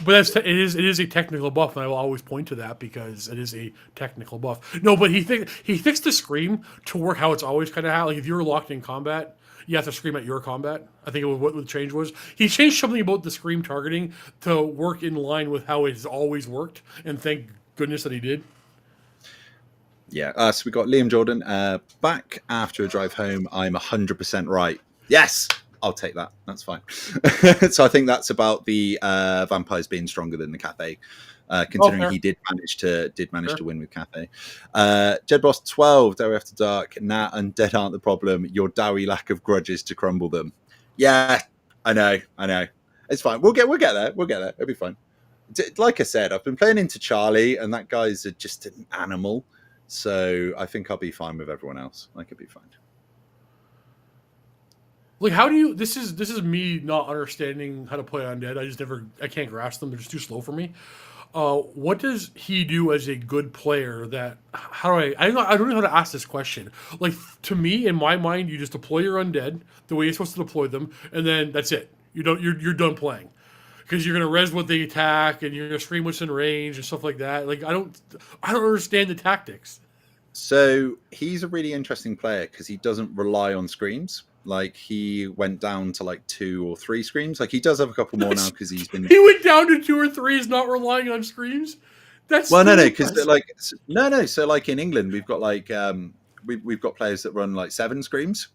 S2: it is a technical buff, and I will always point to that because it is a technical buff. No, but he fixed the scream to work how it's always kind of how. Like if you're locked in combat, you have to scream at your combat. I think what the change was. He changed something about the scream targeting to work in line with how it has always worked, and thank goodness that he did.
S1: Yeah, so we got Liam Jordan back after a drive home. I'm 100% right. Yes. I'll take that. That's fine. So I think that's about the vampires being stronger than the Cathay, considering he did manage to win with Cathay. Jed Boss 12, Dowie After Dark. Nah, Undead aren't the problem. Your Dowie lack of grudges to crumble them. Yeah, I know. It's fine. We'll get there. It'll be fine. Like I said, I've been playing into Charlie, and that guy's just an animal. So I think I'll be fine with everyone else. I could be fine.
S2: Like, how do you? This is me not understanding how to play Undead. I can't grasp them. They're just too slow for me. What does he do as a good player? I don't know how to ask this question. Like to me, in my mind, you just deploy your Undead the way you're supposed to deploy them, and then that's it. You're done playing because you're gonna res what they attack, and you're gonna scream what's in range and stuff like that. Like I don't understand the tactics.
S1: So he's a really interesting player because he doesn't rely on screams. Like he went down to like 2 or 3 screams. Like he does have a couple more now because he's been.
S2: He went down to 2 or 3. Is not relying on screams. That's
S1: well, no, because no. So like in England, we've got like we've got players that run like 7 screams.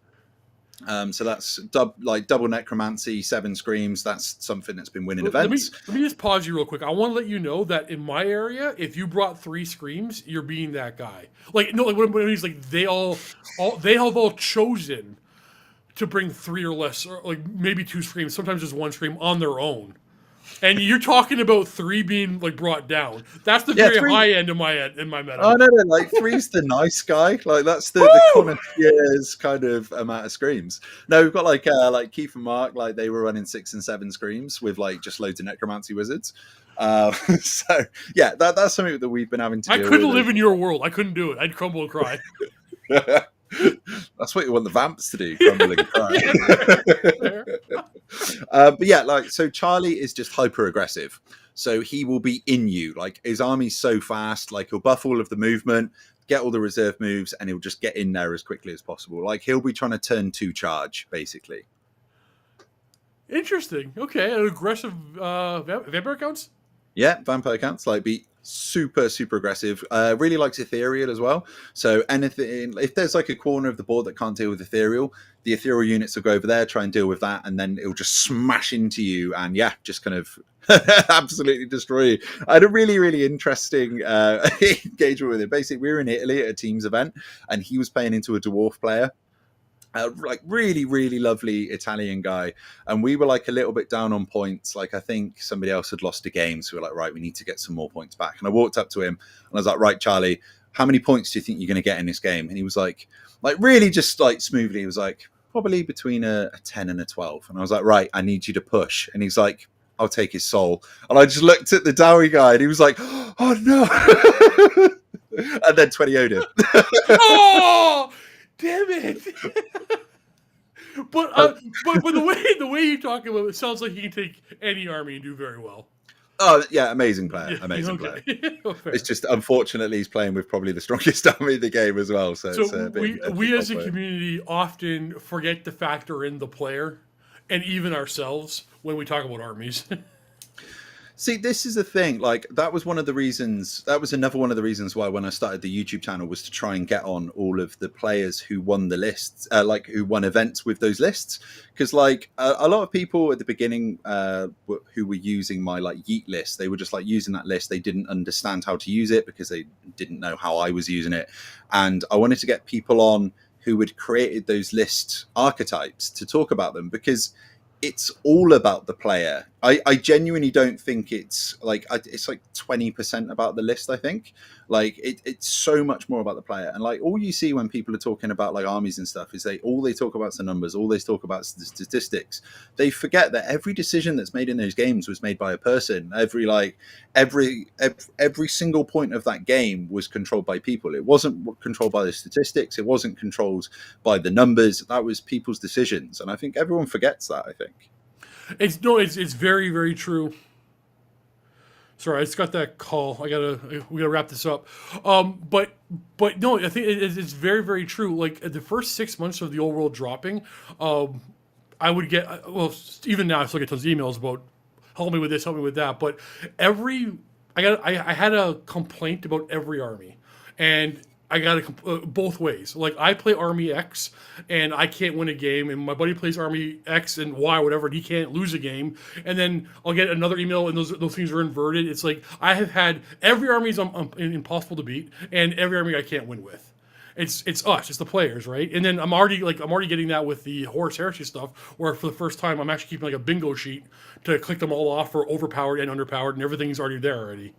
S1: So that's double necromancy, 7 screams. That's something that's been winning
S2: Let me
S1: events.
S2: let me just pause you real quick. I want to let you know that in my area, if you brought 3 screams, you're being that guy. Like no, like when he's like they have all chosen to bring 3 or less, or like maybe 2 screams, sometimes just 1 scream on their own. And you're talking about 3 being like brought down. That's the
S1: Yeah,
S2: very
S1: 3.
S2: high end of my meta.
S1: Oh no, no, like 3's the nice guy. Like that's the
S2: Woo!
S1: connoisseur's kind of amount of screams. No, we've got like Keith and Mark, like they were running 6 and 7 screams with like just loads of necromancy wizards. So yeah, that's something that we've been having to
S2: I
S1: deal
S2: couldn't
S1: with.
S2: live in your world. I couldn't do it. I'd crumble and cry.
S1: That's what you want the vamps to do, crumble and cry.
S2: Fair.
S1: But yeah, like so Charlie is just hyper aggressive. So he will be in you. Like his army's so fast, like he'll buff all of the movement, get all the reserve moves, and he'll just get in there as quickly as possible. Like he'll be trying to turn 2 charge, basically.
S2: Interesting. Okay, an aggressive vampire counts.
S1: Yeah, vampire counts, like be super aggressive. Really likes ethereal as well. So anything, if there's like a corner of the board that can't deal with ethereal, the ethereal units will go over there, try and deal with that, and then it'll just smash into you and yeah, just kind of absolutely destroy you. I had a really interesting engagement with him. Basically, we were in Italy at a teams event and he was playing into a dwarf player. Like really lovely Italian guy, and we were like a little bit down on points. Like I think somebody else had lost a game, so we were like, right, we need to get some more points back. And I walked up to him and I was like, right, Charlie, how many points do you think you're going to get in this game? And he was like really just like smoothly, he was like, probably between a 10 and a 12. And I was like, right, I need you to push. And he's like, I'll take his soul. And I just looked at the Dowie guy and he was like, oh no. And then 20 would him.
S2: Oh, damn it! But the way you talk about it sounds like he can take any army and do very well.
S1: Oh yeah, amazing player,
S2: Yeah,
S1: amazing
S2: okay.
S1: player.
S2: Oh, fair.
S1: It's just unfortunately he's playing with probably the strongest army in the game as well. So it's a bit
S2: we as a community often forget to factor in the player and even ourselves when we talk about armies.
S1: See, this is the thing. Like that was one of the reasons. That was another one of the reasons why when I started the YouTube channel was to try and get on all of the players who won the lists, like who won events with those lists. Because like a lot of people at the beginning who were using my like Yeet list, they were just like using that list. They didn't understand how to use it because they didn't know how I was using it. And I wanted to get people on who had created those list archetypes to talk about them because it's all about the player. I genuinely don't think it's like 20% about the list. I think like it's so much more about the player. And like all you see when people are talking about like armies and stuff is they talk about the numbers, all they talk about is the statistics. They forget that every decision that's made in those games was made by a person. Every single point of that game was controlled by people. It wasn't controlled by the statistics. It wasn't controlled by the numbers. That was people's decisions. And I think everyone forgets that, I think.
S2: It's very, very true. Sorry, I just got that call. We gotta wrap this up. But no, I think it's very, very true. Like the first 6 months of the old world dropping, I would get even now I still get tons of emails about help me with this, help me with that. But I had a complaint about every army, and I got it both ways. Like I play Army X, and I can't win a game, and my buddy plays Army X and Y, whatever, and he can't lose a game. And then I'll get another email, and those things are inverted. It's like I have had every army's impossible to beat, and every army I can't win with. It's us, it's the players, right? And then I'm already getting that with the Horus Heresy stuff, where for the first time I'm actually keeping like a bingo sheet to click them all off for overpowered and underpowered, and everything's already there already.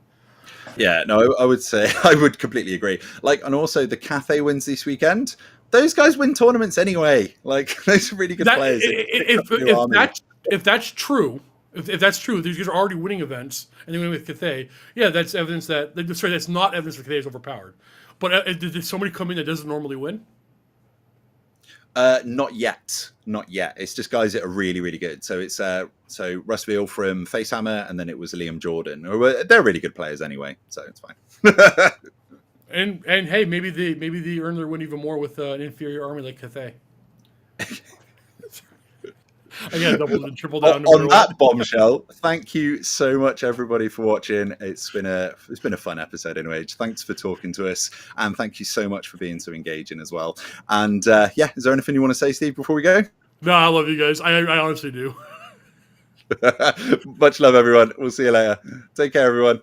S1: Yeah, no, I would say I would completely agree. Like, and also the Cathay wins this weekend. Those guys win tournaments anyway. Like, those are really good players.
S2: If that's true, if that's true, these guys are already winning events and they win with Cathay. Yeah, that's evidence that. Sorry, that's not evidence that Cathay is overpowered. But did somebody come in that doesn't normally win?
S1: Not yet. It's just guys that are really, really good. So it's so Russ Veal from Facehammer, and then it was Liam Jordan. They're really good players anyway, so it's fine.
S2: and hey, maybe they earn their win even more with an inferior army like Cathay. Again, double and triple down.
S1: On that bombshell, thank you so much, everybody, for watching. It's been a fun episode anyway. Thanks for talking to us, and thank you so much for being so engaging as well. And is there anything you want to say, Steve, before we go?
S2: No, I love you guys. I honestly do.
S1: Much love, everyone. We'll see you later. Take care, everyone.